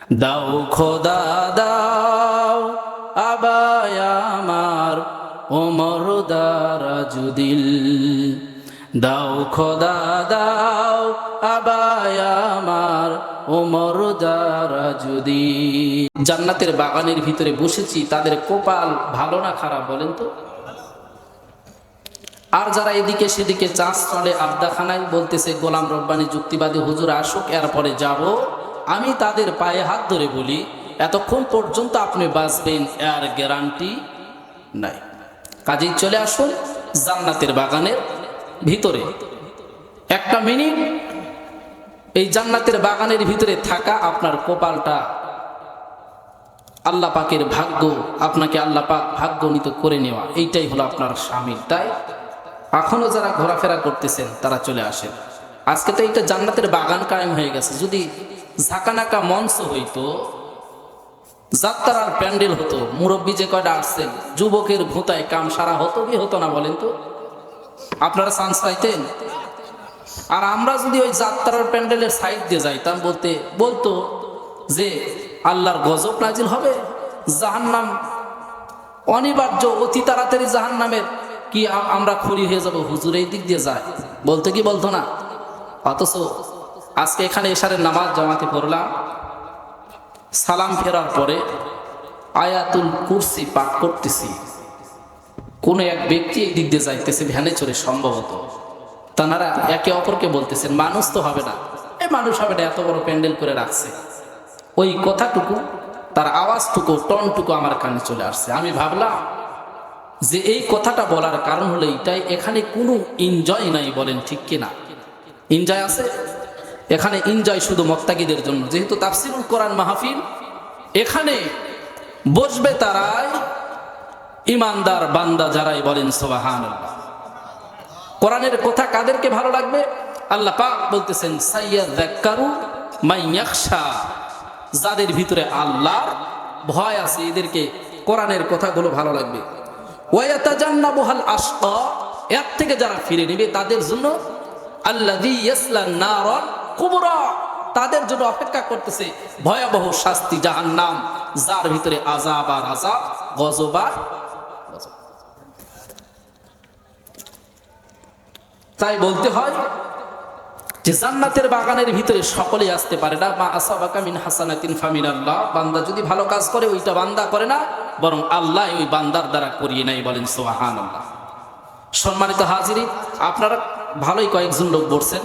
দাও খোদা দাও আবায় আমার ওমর দারাজুদিল, দাও খোদা দাও আবায় আমার ওমর দারাজুদিল। জান্নাতের বাগানের ভিতরে বসেছি, তাদের কপাল ভালো না খারাপ বলেন তো? আর যারা এদিকে সেদিকে চাষ চলে আড্ডাখানায় বলতেছে গোলাম রব্বানি যুক্তিবাদী হুজুর আসুক এরপরে যাব, আমি তাদের পায়ে হাত ধরে বলি এতক্ষণ পর্যন্ত আপনি বাঁচবেন এর গ্যারান্টি নাই। কাজেই চলে আসুন জান্নাতের বাগানের ভিতরে। একটা মিনিট এই জান্নাতের বাগানের ভিতরে থাকা আপনার কপালটা আল্লাহ পাকের ভাগ্য, আপনাকে আল্লাহ পাক ভাগ্যনীত করে নেওয়া, এইটাই হলো আপনার স্বামীর। তাই এখনো যারা ঘোরাফেরা করতেছেন তারা চলে আসেন। আজকে তো এইটা জান্নাতের বাগান কায়েম হয়ে গেছে। যদি ঝাঁকানাকা মঞ্চ হইতো, যাত্রার প্যান্ডেল হতো, মুরব্বী যে কয়টা আসছেন যুবকের ভূতায় কাম সারা হতো কি হতো না বলেন তো? আপনারা চান্স পাইতেন? আর আমরা যদি ওই যাত্রার প্যান্ডেলের সাইড দিয়ে যাইতাম, বলতো যে আল্লাহর গজব নাজিল হবে, জাহান্নাম অনিবার্য, অতি তাড়াতাড়ি জাহান্নামের কি আমরা খড়ি হয়ে যাব, হুজুর এই দিক দিয়ে যায়, বলতো কি বলতো না? অথচ আজকে এখানে এশারের নামাজ জামাতে পড়লাম, সালাম ফেরার পরে আয়াতুল কুরসি পাঠ করতেছি, কোনো এক ব্যক্তি এই দিক দিয়ে যাইতেছে ভ্যানে চড়ে সম্ভবত, তারা একে অপরকে বলতেছেন মানুষ তো হবে না, মানুষ হবে না, এত বড় প্যান্ডেল করে রাখছে। ওই কথাটুকু, তার আওয়াজটুকু, টনটুকু আমার কানে চলে আসছে। আমি ভাবলাম যে এই কথাটা বলার কারণ হলো এইটাই, এখানে কোনো এনজয় নাই, বলেন ঠিক কিনা? এনজয় আছে এখানে? এনজয় শুধু মুত্তাকিদের জন্য। যেহেতু তাফসিরুল কোরআন মাহফিল, এখানে বসবে তারাই ইমানদার বান্দা যারাই, বলেন সুবহানাল্লাহ। কোরআনের কথা কাদেরকে ভালো লাগবে? আল্লাহ পাক বলতেছেন সাইয়াযাক্কারু মান ইয়াখশা, যাদের ভিতরে আল্লাহর ভয় আছে এদেরকে কোরআনের কথাগুলো ভালো লাগবে। ওয়া ইয়াতাজান্নাবুহাল আশকা, এর থেকে যারা ফিরে নেবে তাদের জন্য আল্লাযী ইয়াসলান নারাল কুবরা, তাদের জন্য অপেক্ষা করতেছে ভয়াবহ শাস্তি জাহান্নাম, যার ভিতরে আযাব আর আযাব, গজব আর গজব। তাই বলতে হয় যে জান্নাতের বাগানের ভিতরে সকলেই আসতে পারে না। মা আসাবাকা মিন হাসানাতিন ফামিনাল্লাহ, বান্দা যদি ভালো কাজ করে ওইটা বান্দা করে না, বরং আল্লাহ ওই বান্দার দ্বারা করিয়ে নেয়, বলেন সুবহানাল্লাহ। সম্মানিত হাজিরিন, আপনারা ভালোই কয়েকজন লোক বলছেন,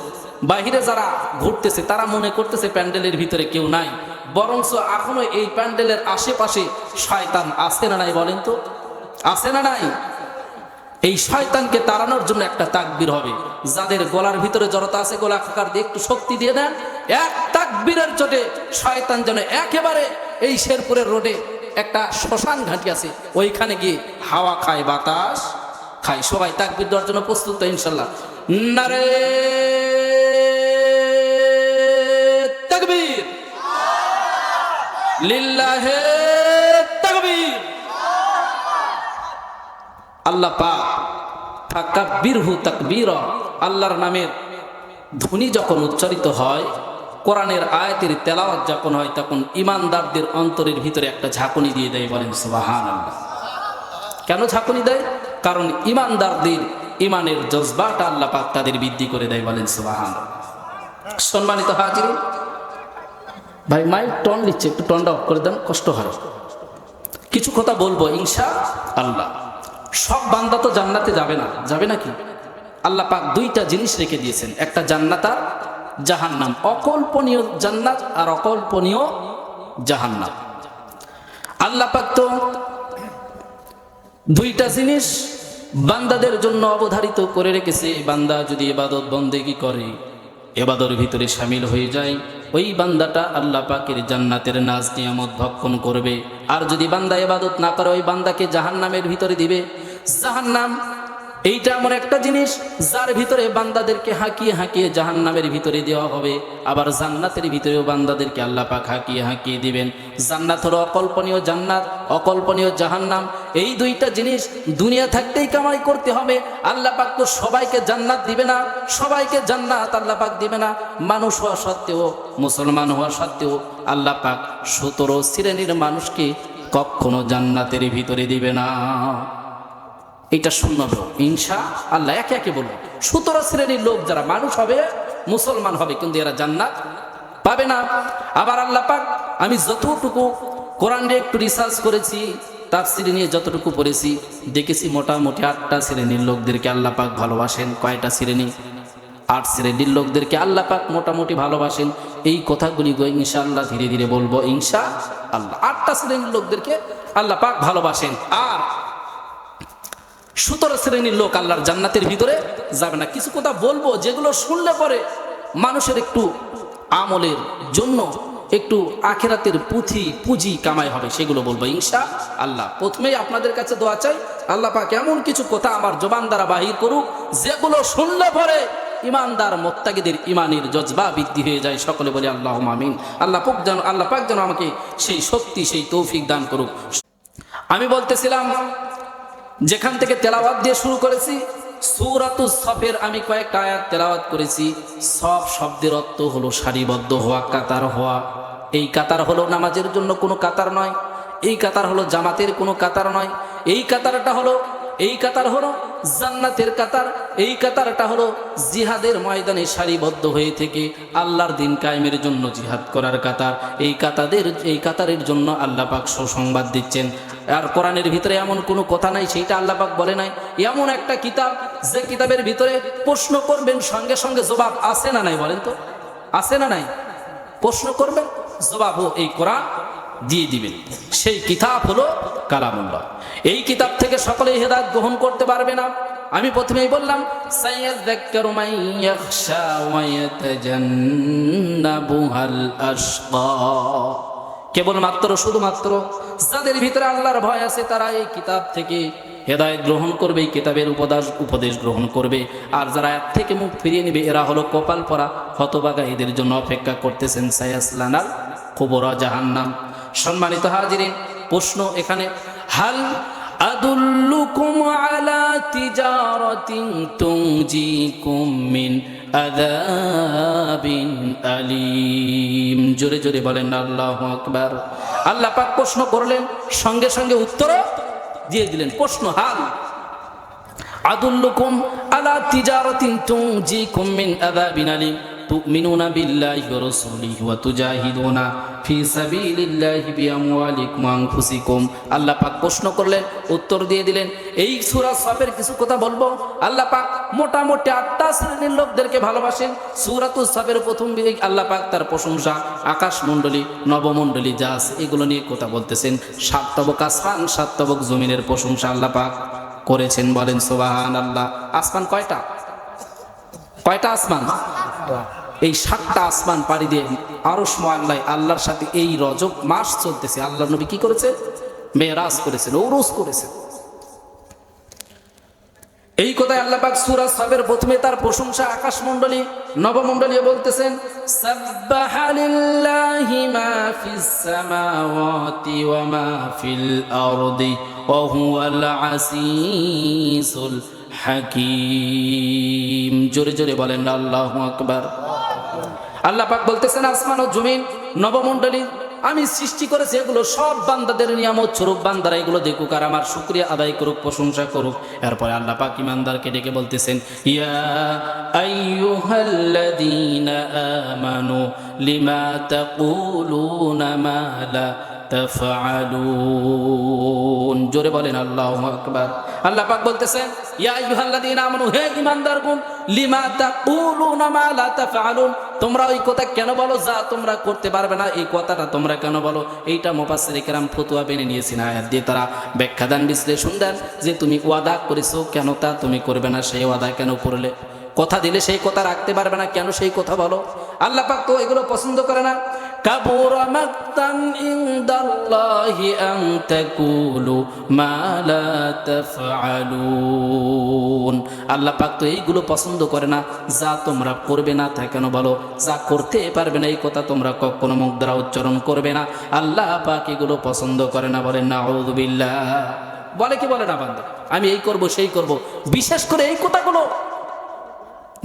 বাহিরে যারা ঘুরতেছে তারা মনে করতেছে প্যান্ডেলের ভিতরে কেউ নাই, বরঞ্চ এখনো এই প্যান্ডেলের আশেপাশে শয়তান আছে না নাই বলেন তো? আছে না নাই? এই শয়তানকে তাড়ানোর জন্য একটা তাকবীর হবে। যাদের গলার ভিতরে জড়তা আছে গলা খাকার দিয়ে একটু শক্তি দিয়ে দেন, এক তাকবীরের চোটে শয়তান যেন একেবারে এই শেরপুরের রোডে একটা শ্মশান ঘাঁটি আছে, ওইখানে গিয়ে হাওয়া খায়, বাতাস খায়। সবাই তাকবীর দেওয়ার জন্য প্রস্তুত তো ইনশাল্লাহ? নারে তাকবীর, লিল্লাহে তাকবীর। আল্লাহ পাক ফাকাব্বিরহু তাকবীরা, আল্লাহর নামের ধ্বনি যখন উচ্চারিত হয়, কোরআনের আয়াতের তেলাওয়াত যখন হয়, তখন ইমানদারদের অন্তরের ভিতরে একটা ঝাঁকুনি দিয়ে দেয়, বলেন সুবহানাল্লাহ। কেন ঝাঁকুনি দেয়? কারণ ইমানদারদের ইমানের জজবাটা আল্লাহ পাক তাদের বৃদ্ধি করে দেয়, বলেন সুবহানাল্লাহ। সম্মানিত হাজিরিন, ভাই মাইক টন নিচ্ছে, একটু টনটা অফ করে দেন, কষ্ট হয়। কিছু কথা বলবো ইনশাআল্লাহ। সব বান্দা তো জান্নাতে যাবে না, যাবে নাকি? আল্লাহ পাক দুইটা জিনিস রেখে দিয়েছেন, একটা জান্নাত আর জাহান্নাম। অকল্পনীয় জান্নাত আর অকল্পনীয় জাহান্নাম। আল্লাহ পাক তো দুইটা জিনিস বান্দাদের জন্য অবধারিত করে রেখেছে। বান্দা যদি ইবাদত বন্দেগী করে, ইবাদতের ভিতরে শামিল হয়ে যায়, ওই বান্দাটা আল্লাহ পাকের জান্নাতের নাজ নিয়ামত ভক্ষণ করবে। আর যদি বান্দা ইবাদত না করে, ওই বান্দাকে জাহান্নামের ভিতরে দিবে। জাহান্নাম এইটা এমন একটা জিনিস যার ভিতরে বান্দাদেরকে হাঁকিয়ে হাঁকিয়ে জাহান্নামের ভিতরে দেওয়া হবে, আবার জান্নাতের ভিতরেও বান্দাদেরকে আল্লাহ পাক হাঁকিয়ে হাঁকিয়ে দিবেন। জান্নাত হলো অকল্পনীয় জান্নাত, অকল্পনীয় জাহান্নাম। এই দুইটা জিনিস দুনিয়া থাকতেই কামাই করতে হবে। আল্লাহ পাক তো সবাইকে জান্নাত দিবে না, সবাইকে জান্নাত আল্লাহ পাক দিবে না। মানুষ হওয়া সত্ত্বেও, মুসলমান হওয়া সত্ত্বেও আল্লাহ পাক 17 শ্রেণীর মানুষকে কখনো জান্নাতের ভিতরে দিবে না। এটা শুনবো ইনশা আল্লাহ, একে একে বলবো। 17 শ্রেণীর লোক যারা মানুষ হবে, মুসলমান হবে, কিন্তু এরা জান্নাত পাবে না। আবার আল্লাহ পাক, আমি যতটুকু কোরআনে একটু রিসার্চ করেছি, তাফসীর নিয়ে যতটুকু পড়েছি, দেখেছি মোটামুটি 8টা শ্রেণীর লোকদেরকে আল্লাহ পাক ভালোবাসেন। কয়টা শ্রেণী? 8 শ্রেণীর লোকদেরকে আল্লাহ পাক মোটামুটি ভালোবাসেন। এই কথাগুলি ইনশাআল্লাহ ধীরে ধীরে বলবো ইনশাআল্লাহ। 8টা শ্রেণীর লোকদেরকে আল্লাহ পাক ভালোবাসেন। আর 17 শ্রেণীর লোক আল্লাহর জান্নাতের ভিতরে যাবে না। কিছু কথা বলবো যেগুলো শুনলে পরে মানুষের একটু আমলের জন্য, একটু আখিরাতের পুঁজি কামাই হবে, সেগুলো বলবো ইনশাআল্লাহ। প্রথমেই আপনাদের কাছে দোয়া চাই, আল্লাহ পাক এমন কিছু কথা আমার জবান দ্বারা বাহির করুক যেগুলো শুনলে পরে ইমানদার মুত্তাকিদের ইমানের জজবা বৃদ্ধি হয়ে যায়। সকলে বলি আল্লাহুম্মা আমিন। আল্লাহ পাক যেন আমাকে সেই শক্তি, সেই তৌফিক দান করুক। আমি বলতেছিলাম, যেখান থেকে তেলাওয়াত দিয়ে শুরু করেছি, সূরাতুস সফের আমি কয়েকটা আয়াত তেলাওয়াত করেছি। সব শব্দের অর্থ হলো সারিবদ্ধ হওয়া, কাতার হওয়া। এই কাতার হলো নামাজের জন্য কোনো কাতার নয়, এই কাতার হলো জামাতের কোনো কাতার নয়, এই কাতার হলো জান্নাতের কাতার, এই কাতারটা হলো জিহাদের ময়দানে সারিবদ্ধ হয়ে থেকে আল্লাহর দিন কায়েমের জন্য জিহাদ করার কাতার। এই কাতারের জন্য আল্লাহ পাক সুসংবাদ দিচ্ছেন। আর কোরআনের ভিতরে এমন কোনো কথা নাই সেইটা আল্লাহ পাক বলে নাই। এমন একটা কিতাব, যে কিতাবের ভিতরে প্রশ্ন করবেন সঙ্গে সঙ্গে জবাব আছে না নাই? বলেন তো, আছে না নাই? প্রশ্ন করবেন, জবাবও এই কোরআন দিয়ে দিবেন। সেই কিতাব হলো কালামুল্লাহ। এই কিতাব থেকে সকলেই হেদায়েত গ্রহণ করতে পারবে না। আমি প্রথমেই বললাম, সায়াযাক্কারু মান ইয়াখশা ওয়া ইয়াতাজান্নাবুহাল আশকা। কেবলমাত্র শুধুমাত্র যাদের ভিতরে আল্লাহর ভয় আছে তারা এই কিতাব থেকে হেদায়েত গ্রহণ করবে, এই কিতাবের উপদেশ গ্রহণ করবে। আর যারা এর থেকে মুখ ফিরিয়ে নেবে এরা হলো কপাল পরা হতভাগা। এদের জন্য অপেক্ষা করতেছেন সায়াসলানাল কুবরা, জাহান্নাম। সম্মানিত হাজিরিন, প্রশ্ন এখানে, হাল আদুল্লুকুম আলা তিজারাতিন তুনজিকুম মিন আযাবিন আলীম। জোরে জোরে বলেন আল্লাহু আকবার। আল্লাহ পাক প্রশ্ন করলেন, সঙ্গে সঙ্গে উত্তরও দিয়ে দিলেন। প্রশ্ন, হাল আদুল্লুকুম আলা তিজারাতিন তুনজিকুম মিন আযাবিন আলীম তুমিনুনা বিল্লাহি ওয়া রাসূলিহি ওয়া তুজাহিদুনা ফি সাবিলিল্লাহি বিআমওয়ালিকুম ওয়া আনফুসিকুম। আল্লাহ পাক প্রশ্ন করলেন, উত্তর দিয়ে দিলেন। এই সূরা সফের কিছু কথা বলবো। আল্লাহ পাক মোটামুটি 8টা শ্রেণীর লোকদেরকে ভালোবাসেন। সূরাতুস সফের প্রথম দিকে আল্লাহ পাক তার প্রশংসা, আকাশমণ্ডলী, নবমণ্ডলী যা আছে এগুলো নিয়ে কথা বলতেছেন। 7 তবক আসমান, 7 তবক জমিনের প্রশংসা আল্লাহ পাক করেছেন। বলেন সুবহানাল্লাহ। আসমান কয়টা? আসমান? এই 7টা আসমান পাড়ি দিয়ে আরশ মুআল্লায় আল্লাহর সাথে এই রজব মাস চলতেছে। আল্লাহর নবী কি করেছে? মেরাজ করেছেন, উরুস করেছেন। এই কথাই আল্লাহ পাক সূরা সফের প্রথমে তার প্রশংসা আকাশমণ্ডলী, নবমণ্ডলী বলতেছেন, সাব্বাহা লিল্লাহি মা ফিস সামাওয়াতি ওয়া মা ফিল আরদি ওয়া হুয়াল আসিসুল হাকিম। জোরে জোরে বলেন আল্লাহু আকবার। আল্লাহ পাক বলতেছেন, আসমান ও জমিন, নবমণ্ডলী আমি সৃষ্টি করেছি, এগুলো সব বান্দাদের নিয়ামত স্বরূপ। বান্দারা এগুলো দেখুক আর আমার শুকরিয়া আদায় করুক, প্রশংসা করুক। এরপরে আল্লাহ পাক ইমানদারকে ডেকে বলতেছেন, ইয়া আইয়ুহাল্লাযীনা আমানু লিমা তাকুলুনা মা লা তাফআলুন। জোরে বলেন আল্লাহু আকবার। আল্লাহ পাক বলতেছেন, ইয়া আইয়ুহাল্লাযীনা আমানু, হে ঈমানদারগণ, লিমা তাকুলুনা মা লা তাফআলুন, তোমরা ওই কথা কেন বলো যা তোমরা করতে পারবে না? এই কথাটা তোমরা কেন বলো? এইটা মুফাসসির কেরাম ফতোয়া বেনে নিয়েছেন, আয়াত দিয়ে তারা ব্যাখ্যা দান, বিশ্লেষণ দেন যে তুমি ওয়াদা করেছো, কেন তা তুমি করবে না? সেই ওয়াদা কেন করলে? কথা দিলে সেই কথা রাখতে পারবে না, কেন সেই কথা বলো? আল্লাহ পাক তো এগুলো পছন্দ করে না। কাবুরা মাকতান ইনদাল্লাহি আন তাকুলু মা লা তাফআলুন। আল্লাহ পাক তো এইগুলো পছন্দ করে না, যা তোমরা করবে না তা কেন বলো, যা করতে পারবে না এই কথা তোমরা কখনো মুখ দ্বারা উচ্চারণ করবে না। আল্লাহ পাক এগুলো পছন্দ করে না। বলেন নাউযুবিল্লাহ। বলে কি বলে না বান্দা, আমি এই করব সেই করব। বিশেষ করে এই কথাগুলো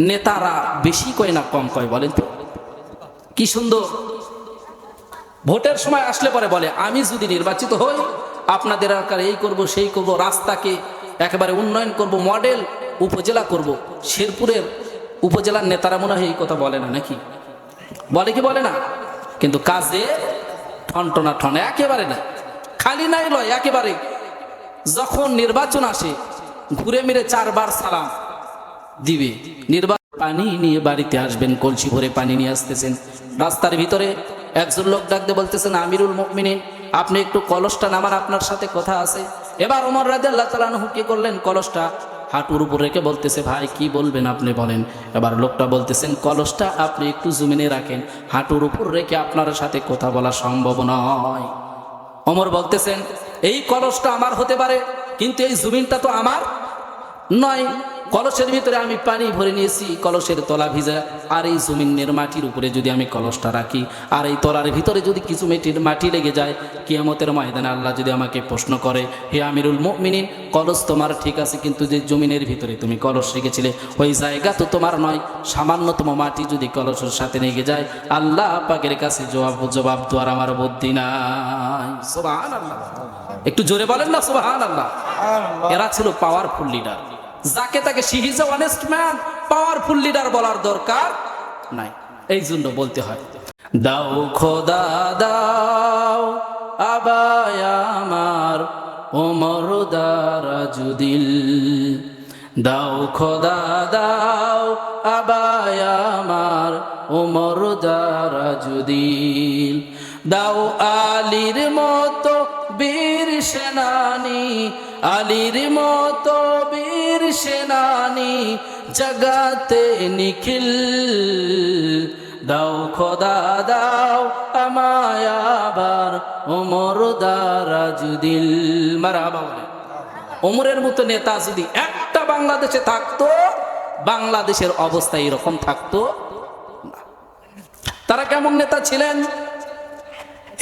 নেতারা বেশি কয় না কম কয়? বলেন তো কি সুন্দর। ভোটের সময় আসলে পরে বলে, আমি যদি নির্বাচিত হই আপনাদের এলাকার এই করব সেই করব, রাস্তাকে একেবারে উন্নয়ন করব, মডেল উপজেলা করব। শেরপুরের উপজেলার নেতারা মনে হয় এই কথা বলে না নাকি? বলে কি বলে না? কিন্তু কাজে ঠনটনা ঠন একেবারে না, খালি নাই লয় একেবারে। যখন নির্বাচন আসে ঘুরে মিরে 4 বার সালাম দিবে। নির্বাচন পানি নিয়ে বাড়িতে আসবেন, কলসি ভরে পানি নিয়ে আসতেছেন। রাস্তার ভিতরে একজন লোক ডাকতে বলতেছেন, আমিরুল মুমিনিন আপনি একটু কলসটা নামান, আপনার সাথে কথা আছে। এবার ওমর রাদিয়াল্লাহু তাআলা আনহু কি করলেন, কলসটা হাঁটুর উপর রেখে বলতেছে, ভাই কি বলবেন আপনি বলেন। এবার লোকটা বলতেছেন, কলসটা আপনি একটু জমিনে রাখেন, হাঁটুর উপর রেখে আপনার সাথে কথা বলা সম্ভব নয়। ওমর বলতেছেন, এই কলসটা আমার হতে পারে কিন্তু এই জমিনটা তো আমার নয়। কলসের ভিতরে আমি পানি ভরে নিয়েছি, কলসের তলা ভিজা, আর এই জমিনের মাটির উপরে যদি আমি কলসটা রাখি আর এই তলার ভিতরে যদি কিছু মাটি লেগে যায়, কিয়ামতের ময়দানে আল্লাহ যদি আমাকে প্রশ্ন করে, হে আমিরুল মুমিনিন কলস তোমার ঠিক আছে কিন্তু যে জমিনের ভিতরে তুমি কলস রেখেছিলে ওই জায়গা তো তোমার নয়, সামান্যতম মাটি যদি কলসের সাথে লেগে যায় আল্লাহ পাকের কাছে জবাব দেওয়ার আমার বুদ্ধি নাই। সুবহানাল্লাহ, একটু জোরে বলেন না সুবহানাল্লাহ। এরা ছিল পাওয়ারফুল লিডার, যাকে তাকে she is a honest man, powerful leader বলার দরকার নাই। এই জন্য বলতে হয়, দাও খোদা দাও আবায় আমার ওমর দারাজুদ্দিন, দাও খোদা দাও আবায় আমার ওমর দারাজুদ্দিন, দাও আলীর মতো বীর সেনানী, আলীর মতো বীর সেনানী জগাতে নিখিল, দাও খোদা দাও আমায় আবার ওমর দারাজুদ্দিন। মারহাবা বলে। ওমরের মতো নেতা যদি একটা বাংলাদেশে থাকতো, বাংলাদেশের অবস্থা এরকম থাকতো না। তারা কেমন নেতা ছিলেন?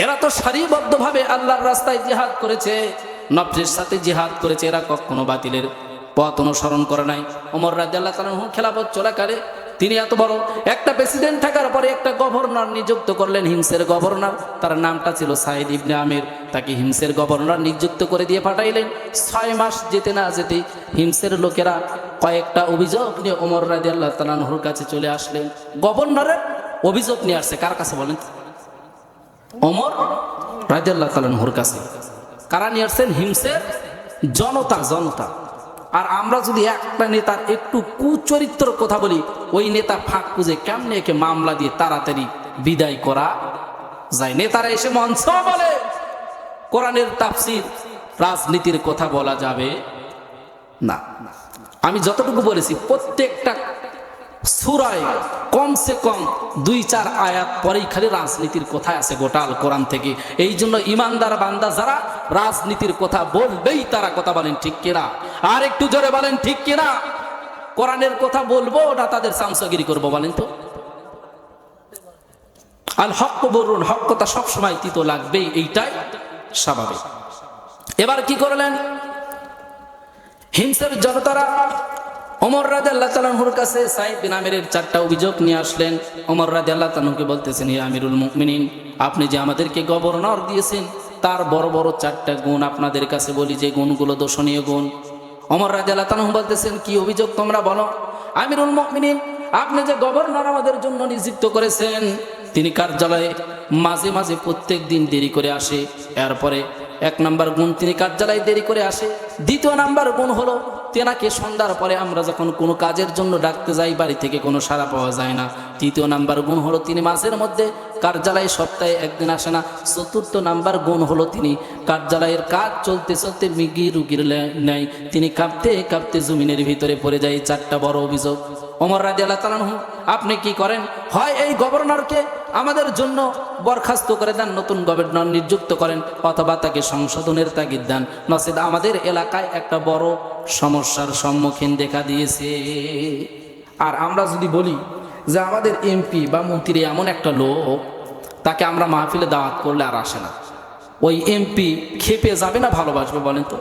এরা তো সারিবদ্ধভাবে আল্লাহর রাস্তায় জিহাদ করেছে, নফসের সাথে জিহাদ করেছে। এরা কখনো বাতিলের পথ অনুসরণ করে নাই। ওমর রাদিয়াল্লাহু তাআলা খেলাফত চলাকালে তিনি এত বড় একটা প্রেসিডেন্ট থাকার পরে একটা গভর্নর নিযুক্ত করলেন, হিমসের গভর্নর। তার নামটা ছিল সাইদ ইবনে আমির। তাকে হিমসের গভর্নর নিযুক্ত করে দিয়ে পাঠাইলেন। 6 মাস যেতে না যেতেই হিমসের লোকেরা কয়েকটা অভিযোগ নিয়ে ওমর রাদিয়াল্লাহু তাআলা আনহুর কাছে চলে আসলেন। গভর্নরের অভিযোগ নিয়ে আসছে কার কাছে বলেন? ওমর রাদিয়াল্লাহু তাআলা আনহুর কাছে। কারা নিয়ে আসছেন? হিমসের জনতা। আর আমরা যদি একটা নেতার একটু কুচরিত্র কথা বলি, ওই নেতা ফাঁক খুঁজে কেমনে একে মামলা দিয়ে তাড়াতাড়ি বিদায় করা যায়। নেতারা এসে মঞ্চ বলে কোরআনের তাফসীর, রাজনীতির কথা বলা যাবে না। আমি যতটুকু বলেছি প্রত্যেকটা সূরায় কমসে কম 2-4 আয়াত পরেই খালি রাজনীতির কথা আছে গোটা আল কোরআন থেকে। এই জন্য ইমানদার বান্দা যারা রাজনীতির কথা বলবেই তারা কথা বলেন ঠিক কিনা? আর একটু জোরে বলেন ঠিক কিনা? কোরআনের কথা বলবো না তাদের সামসাগিরি করবো বলেন তো? আল হক বলুন, হক কথা সবসময় তিতো লাগবেই, এইটাই স্বাভাবিক। এবার কি করলেন? হিমসের জনতারা ওমর রাদিয়াল্লাহু তাআলা আনহুর কাছে সাইদ বিন আমিরের 4টা অভিযোগ নিয়ে আসলেন। ওমর রাদিয়াল্লাহু তাআলা আনহুকে বলতেছেন, হে আমিরুল মুমিনিন আপনি যে আমাদেরকে গভর্নর দিয়েছেন তার বড় বড় 4টা গুণ আপনাদের কাছে বলি, যে গুণগুলো দর্শনীয় গুণ। ওমর রাদিয়াল্লাহু তাআলা আনহু বলতেছেন, কি অভিযোগ তোমরা বলো। আমিরুল মুমিনিন আপনি যে গভর্নর আমাদের জন্য নিযুক্ত করেছেন, তিনি কার্যালয়ে মাঝে মাঝে প্রত্যেক দিন দেরি করে আসে। এরপরে 1 নাম্বার গুণ, তিনি কার্যালয়ে দেরি করে আসে। 2 নাম্বার গুণ হলো তেনাকে সন্ধ্যার পরে আমরা যখন কোনো কাজের জন্য ডাকতে যাই বাড়ি থেকে কোনো সাড়া পাওয়া যায় না। 3 নাম্বার গুণ হলো তিনি মাঝের মধ্যে কার্যালয়ে সপ্তাহে 1 দিন আসে না। 4 নাম্বার গুণ হলো তিনি কার্যালয়ের কাজ চলতে চলতে রুগীর নেয় তিনি কাঁপতে কাঁপতে জমিনের ভিতরে পড়ে যায়। 4টা বড় অভিযোগ। ওমর রাদিয়াল্লাহু তাআলা আনহু আপনি কি করেন, হয় এই গভর্নরকে আমাদের জন্য বরখাস্ত করে দেন, নতুন গভর্নর নিযুক্ত করেন, অথবা তাকে সংশোধনের তাগিদ দেন, নচেত আমাদের এলাকায় একটা বড় সমস্যার সম্মুখীন দেখা দিয়েছে। আর আমরা যদি বলি যে আমাদের এমপি বা মন্ত্রী এমন একটা লোক, তাকে আমরা মাহফিলে দাওয়াত করলে আর আসে না, ওই এমপি খেপে যাবে না ভালোবাসবে বলেন তো?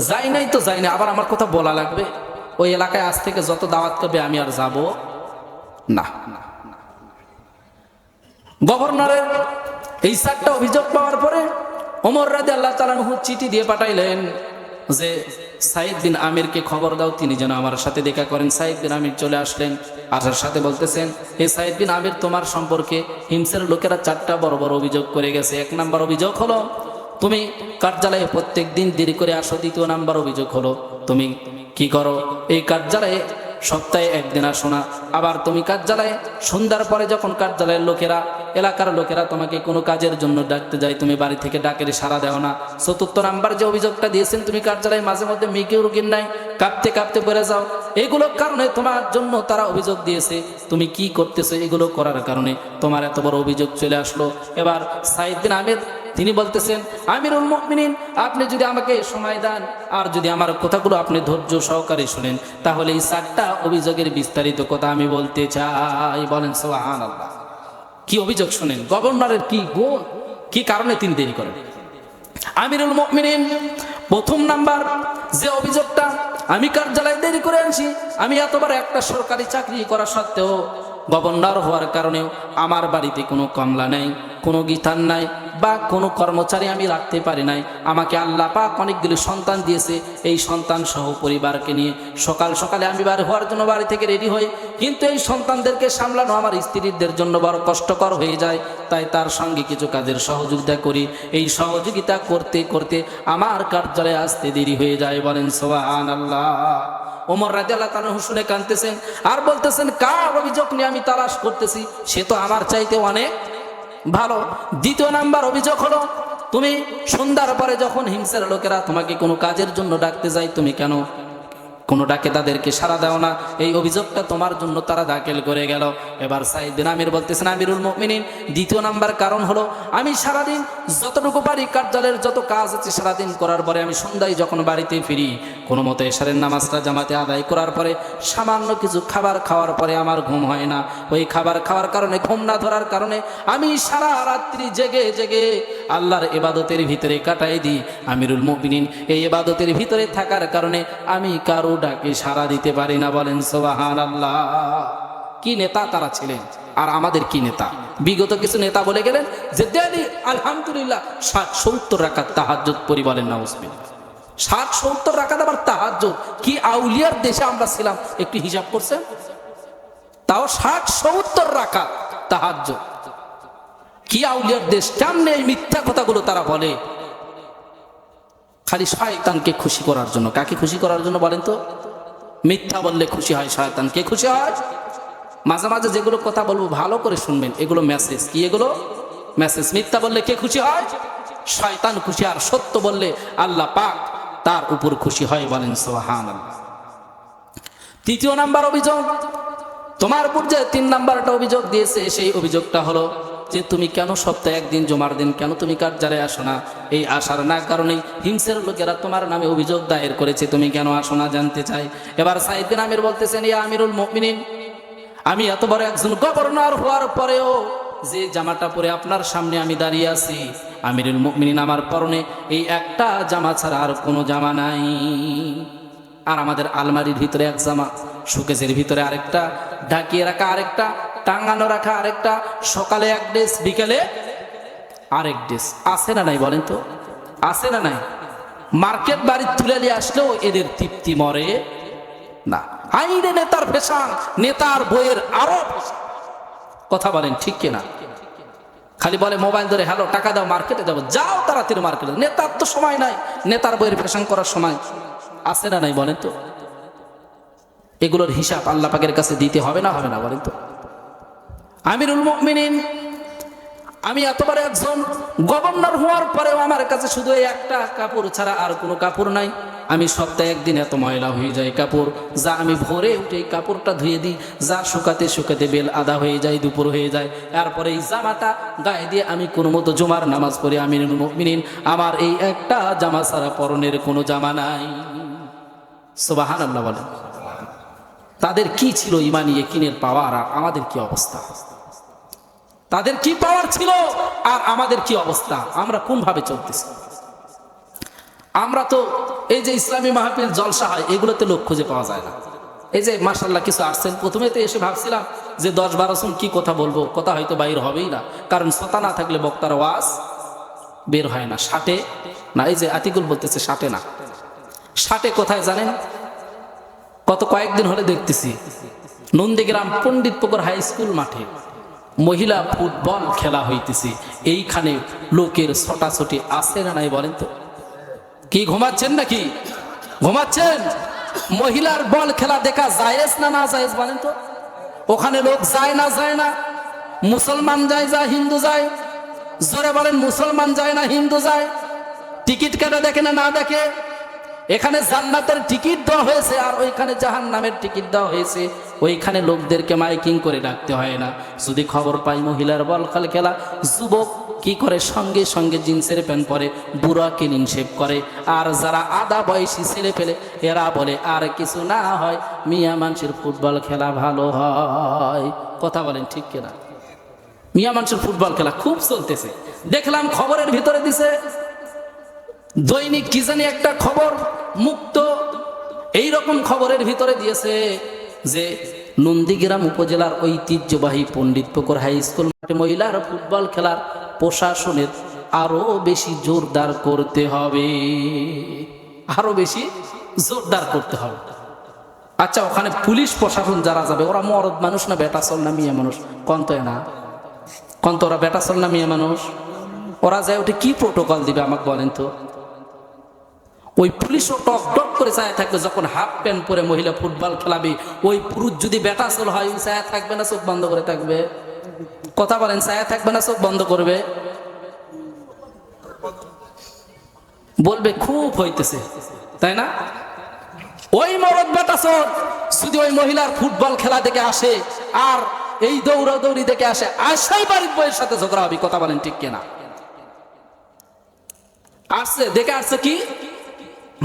যাই নাই তো যাই না, আবার আমার কথা বলা লাগবে? ওই এলাকায় আজ থেকে যত দাওয়াত করবে আমি আর যাব না। গভর্নরের এই 4টা অভিযোগ পাওয়ার পরে ওমর রাদিয়াল্লাহু তাআলা আনহু চিঠি দিয়ে পাঠাইলেন যে সাইদ বিন আমিরকে খবর দাও, তিনি যেন আমার সাথে দেখা করেন। সাইদ বিন আমির চলে আসলেন, আসার সাথে বলতেছেন, হে সাইদ বিন আমির, তোমার সম্পর্কে হিমসের লোকেরা 4টা বড় বড় অভিযোগ করে গেছে। 1 নাম্বার অভিযোগ হলো তুমি কার্যালয়ে প্রত্যেক দিন দেরি করে আসো। 2 নাম্বার অভিযোগ হলো তুমি কি করো, এই কার্যালয়ে সপ্তাহে 1 দিন আসো না। আবার তুমি কার্যালয়ে সন্ধ্যার পরে যখন কার্যালয়ের লোকেরা, এলাকার লোকেরা তোমাকে কোনো কাজের জন্য ডাকতে যায়, তুমি বাড়ি থেকে ডাকের সাড়া দাও না। 4 নাম্বার যে অভিযোগটা দিয়েছেন, তুমি কার্যালয়ে মাঝে মধ্যে মিকে রুগীর নাই কাঁপতে কাঁপতে পড়ে যাও। এগুলোর কারণে তোমার জন্য তারা অভিযোগ দিয়েছে, তুমি কি করতেছো, এগুলো করার কারণে তোমার এত বড় অভিযোগ চলে আসলো। এবার সাইদ বিন আমির তিনি বলতেছেন, আমিরুল মুমিনিন, আপনি যদি আমাকে সময় দেন আর যদি আমার কথাগুলো আপনি ধৈর্য সহকারে শুনেন, তাহলে এই 4টা অভিযোগের বিস্তারিত কথা আমি বলতে চাই। বলেন সুবহানাল্লাহ। কি অভিযোগ শুনেন, গভর্নরের কি গুণ, কি কারণে তিনি দেরি করেন। আমিরুল মুমিনিন, 1 নাম্বার যে অভিযোগটা, আমি কার্যালয়ে দেরি করে আনছি, আমি এতবার একটা সরকারি চাকরি করা সত্ত্বেও, গভর্নর হওয়ার কারণেও আমার বাড়িতে কোনো কমলা নেই, কোনো গিটার নাই, বা কোনো কর্মচারী আমি রাখতে পারি নাই। আমাকে আল্লাহ পাক অনেকগুলি সন্তান দিয়েছে, এই সন্তান সহ পরিবারকে নিয়ে সকাল সকালে আমি বার হওয়ার জন্য বাড়ি থেকে রেডি হই, কিন্তু এই সন্তানদেরকে সামলানো আমার স্ত্রীদের জন্য বড় কষ্টকর হয়ে যায়। তাই তার সঙ্গে কিছু কাজের সহযোগিতা করি, এই সহযোগিতা করতে করতে আমার কার্যালয়ে আসতে দেরি হয়ে যায়। বলেন সুবহানাল্লাহ। ওমর রাদিয়াল্লাহু তাআলা শুনে কাঁদতেছেন আর বলতেছেন, কার অভিযোগ নিয়ে আমি তালাশ করতেছি, সে তো আমার চাইতে অনেক ভালো। 2 নাম্বার অভিযোগ হলো, তুমি সন্ধ্যার পরে যখন হিমসের লোকেরা তোমাকে কোনো কাজের জন্য ডাকতে যায়, তুমি কেন কোনো ডাকে তাদেরকে সাড়া দাও না, এই অভিযোগটা তোমার জন্য তারা দাখিল করে গেল। এবার সাইদ বিন আমির বলতেছেন, আমিরুল মুমিনিন, 2 নাম্বার কারণ হলো, আমি সারাদিন যতটুকু পারি কার্যালয়ের যত কাজ আছে সারাদিন করার পরে আমি সন্ধ্যায় যখন বাড়িতে ফিরি, কোনো মতে এশারের নামাজটা জামাতে আদায় করার পরে সামান্য কিছু খাবার খাওয়ার পরে আমার ঘুম হয় না। ওই খাবার খাওয়ার কারণে, ঘুম না ধরার কারণে আমি সারা রাত্রি জেগে জেগে আল্লাহর ইবাদতের ভিতরে কাটাই দিই। আমিরুল মুমিনিন, এই ইবাদতের ভিতরে থাকার কারণে আমি কারো ডাকে সাড়া দিতে পারি না। বলেন সুবহানাল্লাহ। কি নেতা তারা ছিলেন, আর আমাদের কি নেতা। বিগত কিছু নেতা বলে গেলেন যে ডেইলি আলহামদুলিল্লাহ 60-70 রাকাত তাহাজ্জুদ পড়ি। বলেন নাউজুবিল্লাহ। 60-70 রাকাত আবার তাহাজ্জুদ। কি আউলিয়ার দেশে আমরা ছিলাম, একটু হিসাব করছেন? তাও 60-70 রাকাত তাহাজ্জুদ। কি আউলিয়ার দেশ, কেমনে এই মিথ্যা কথাগুলো তারা বলে? খালি শয়তানকে খুশি করার জন্য। কাকে খুশি করার জন্য বলেন তো? মিথ্যা বললে খুশি হয় শয়তান। কে খুশি হয়? মাঝে মাঝে যেগুলো কথা বলবো ভালো করে শুনবেন, এগুলো মেসেজ। কি এগুলো? মেসেজ। মিথ্যা বললে কে খুশি হয়? শয়তান খুশি। আর সত্য বললে আল্লাহ পাক তার উপর খুশি হয়। বলেন সুবহানাল্লাহ। 3 নাম্বার অভিযোগ, তোমার উপর যে 3 নাম্বারটা অভিযোগ দিয়েছে, সেই অভিযোগটা হলো যে তুমি কেন সপ্তাহে 1 দিন জুমার দিন কেন তুমি কার্যালয়ে আসো না। এই আসার না কারণেই হিমসের লোকেরা তোমার নামে অভিযোগ দায়ের করেছে, তুমি কেন আসো না জানতে চাই। এবার সাইদ বিন আমির বলতেছেন, ইয়া আমিরুল মুমিনিন, আমি এত বড় একজন গভর্নর হওয়ার পরেও যে জামাটা পরে আপনার সামনে আমি দাঁড়িয়ে আছি, আমিরুল মুমিনিন, আমার পরনে এই একটা জামা ছাড়া আর কোনো জামা নাই। আর আমাদের আলমারির ভিতরে 1 জামা, শোকেসের ভিতরে আরেকটা, ঢাকিয়ে রাখা আরেকটা, টাঙানো রাখা আরেকটা, সকালে 1 ড্রেস, বিকেলে আরেক ড্রেস। আছে না নাই বলেন তো? আছে না নাই? মার্কেট বাড়ি তুলে নিয়ে আসলেও এদের তৃপ্তি মরে না। আইনে নেতার ফ্যাশন, নেতার বইয়ের আরো কথা বলেন ঠিক কিনা? খালি বলে মোবাইল ধরে, হ্যালো টাকা দাও মার্কেটে যাবো, যাও তাড়াতাড়ি মার্কেটে। নেতার তো সময় নাই, নেতার বইয়ের ফ্যাশন করার সময় আছে না নাই বলেন তো? এগুলোর হিসাব আল্লাহ পাকের কাছে দিতে হবে না, হবে না বলেন তো? আমিরুল মুমিনিন, আমি এতবার একজন গভর্নর হওয়ার পরেও আমার কাছে শুধু এই একটা কাপড় ছাড়া আর কোনো কাপড় নাই। আমি সপ্তাহে একদিন এত ময়লা হয়ে যায় কাপড়, যা আমি ভোরে উঠে এই কাপড়টা ধুয়ে দিই, যা শুকাতে শুকাতে বেল আদা হয়ে যায়, দুপুর হয়ে যায়, তারপরে এই জামাটা গায়ে দিয়ে আমি কোনো মতো জুমার নামাজ পড়ি। আমিনুল মুমিনিন, আমার এই একটা জামা ছাড়া পরনের কোনো জামা নাই। সুবহানাল্লাহ বলেন। তাদের কি ছিল ইমানি ইয়াকিনের পাওয়ার, আর আমাদের কি অবস্থা? তাদের কি পাওয়ার ছিল আর আমাদের কি অবস্থা? আমরা কোন ভাবে চলতেছি? আমরা তো এই যে ইসলামী মাহফিল জলসা হয়, এগুলোতে লোক খুঁজে পাওয়া যায় না। এই যে মাশাআল্লাহ কিছু আসছেন, প্রথমে তো এসে ভাবছিলাম যে 10-12 জন কি কথা বলবো, কথা হয়তো বাইর হবেই না, কারণ শ্রোতা না থাকলে বক্তার ওয়াজ বের হয় না। ষাটে না, এই যে আতিকুল বলতেছে ষাটে না, ষাটে কোথায় জানেন? কত কয়েকদিন হলে দেখতেছি নন্দীগ্রাম পণ্ডিতপুকুর হাই স্কুল মাঠে মহিলা ফুটবল খেলা হইতেছে। এইখানে লোকের ছোটাছুটি আছে না নাই বলেন তো? কি ঘুমাচ্ছেন নাকি? ঘুমাচ্ছেন? মহিলার বল খেলা দেখা জায়েজ না না জায়েজ বলেন তো? ওখানে লোক যায় না যায় না? মুসলমান যায়, যা হিন্দু যায়? জোরে বলেন, মুসলমান যায় না হিন্দু যায়? টিকিট কেটে দেখে না না দেখে? এখানে জান্নাতের টিকিট দেওয়া হয়েছে আর ওইখানে জাহান্নামের টিকিট দেওয়া হয়েছে। ওইখানে লোকদেরকে মাইকিং করে ডাকতে হয় না। যদি খবর পাই মহিলার বল খেলা, যুবক কি করে সঙ্গে সঙ্গে জিন্সের প্যান্ট পরে, বুড়াকে নিক্ষেপ করে। আর যারা আধা বয়সী ছেলে পেলে, এরা বলে আর কিছু না হয়, মিয়া মানুষের ফুটবল খেলা ভালো হয়। কথা বলেন ঠিক কিনা? মিয়া মানুষের ফুটবল খেলা খুব চলতেছে। দেখলাম খবরের ভিতরে দিছে, দৈনিক কি জানি একটা খবর, মুক্ত, এই রকম খবরের ভিতরে দিয়েছে যে নন্দীগ্রাম উপজেলার ঐতিহ্যবাহী পণ্ডিতপুকুর হাই স্কুল মাঠে মহিলার ফুটবল খেলার প্রশাসনের আরো বেশি জোরদার করতে হবে, আরো বেশি জোরদার করতে হবে। আচ্ছা, ওখানে পুলিশ প্রশাসন যারা যাবে, ওরা মরদ মানুষ না বেটাচল না মিয়া মানুষ? কন্ত না কন্ত, ওরা বেটাচল না মিয়া মানুষ? ওরা যায় ওটা কি প্রোটোকল দিবে আমাকে বলেন তো? ওই পুলিশও টক টক করে চায় থাকবে যখন হাফ প্যান্ট পরে মহিলা ফুটবল খেলাবে। ওই পুরুষ যদি বেটাচল হয়, চায় থাকবে না চোখ বন্ধ করে থাকবে? কথা বলেন, চায় থাকবে না চোখ বন্ধ করবে? বলবে খুব হইতেছে, তাই না? ওই মরদ বেটাচল যদি ওই মহিলার ফুটবল খেলা দেখে আসে আর এই দৌড়াদৌড়ি দেখে আসে, আসাই বাড়ির বইয়ের সাথে ঝগড়া হবে। কথা বলেন ঠিক কিনা? আসছে দেখে আসছে কি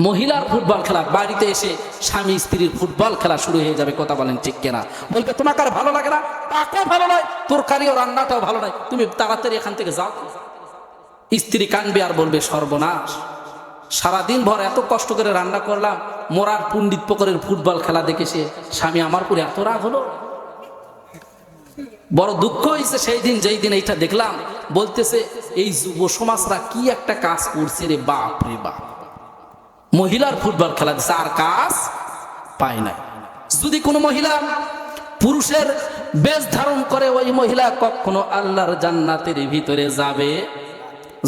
মহিলার ফুটবল খেলা, বাড়িতে এসে স্বামী স্ত্রীর ফুটবল খেলা শুরু হয়ে যাবে। কথা বলেন ঠিক কিনা? বলবে তোমাকে আর ভালো লাগে না, তাকেও ভালো নয়, তরকারি ও রান্নাটাও ভালো নয়, তুমি তাড়াতাড়ি এখান থেকে যাও। স্ত্রী কানবে আর বলবে সর্বনাশ, সারাদিন ভর এত কষ্ট করে রান্না করলাম, মোরার পণ্ডিতপুকুরের ফুটবল খেলা দেখে সে স্বামী আমার উপরে এত রাগ হলো। বড় দুঃখ হয়েছে সেই দিন, যেই দিন এইটা দেখলাম। বলতেছে এই যুব সমাজরা কি একটা কাজ করছে রে বাপ রে বাপ, মহিলার ফুটবল খেলা দিচ্ছে আর কাজ পায় না। যদি কোনো মহিলা পুরুষের বেশ ধারণ করে, ওই মহিলা কখনো আল্লাহর জান্নাতের ভিতরে যাবে?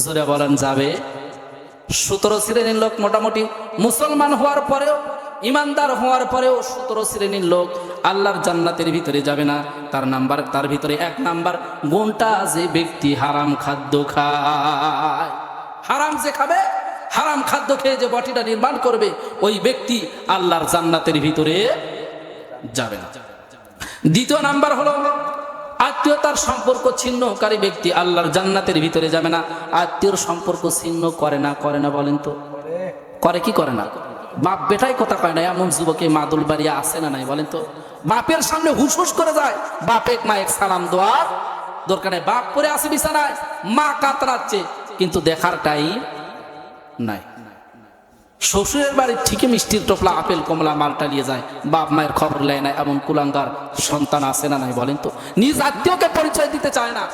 জোরে বলেন যাবে? 17 শ্রেণীর লোক মোটামুটি মুসলমান হওয়ার পরেও, ইমানদার হওয়ার পরেও 17 শ্রেণীর লোক আল্লাহর জান্নাতের ভিতরে যাবে না। তার ভিতরে 1 নাম্বার গুণটা, যে ব্যক্তি হারাম খাদ্য খায়। হারাম যে খাবে, হারাম খাদ্য খেয়ে যে বডিটা নির্মাণ করবে, ওই ব্যক্তি আল্লাহর জান্নাতের ভিতরে যাবে না। 2 নাম্বার হলো আত্মীয়তার সম্পর্ক ছিন্নকারী ব্যক্তি আল্লাহর জান্নাতের ভিতরে যাবে না। আত্মীয়র সম্পর্ক ছিন্ন করে না বলেন তো? করে কি করে না? বাপ বেটাই কথা কয় না, এমন যুবকে মাদুল বাড়িয়া আছে না নাই বলেন তো? বাপের সামনে হুস হুস করে যায়, বাপে মায়ের সালাম দেওয়ার দরকার নেই। বাপ পরে আসে বিছানায়, মা কাতরাচ্ছে, কিন্তু দেখার টাইম নাই। শ্বশুরের বাড়ি ঠিকই মিষ্টির টোপলা, আপেল কমলা মালটা নিয়ে যায়, বাপ মায়ের খবর নেয় না। এমন কুলাঙ্গার সন্তান আছে না নাই বলেন তো? নিজ আত্মীয়কে পরিচয় দিতে চায় না।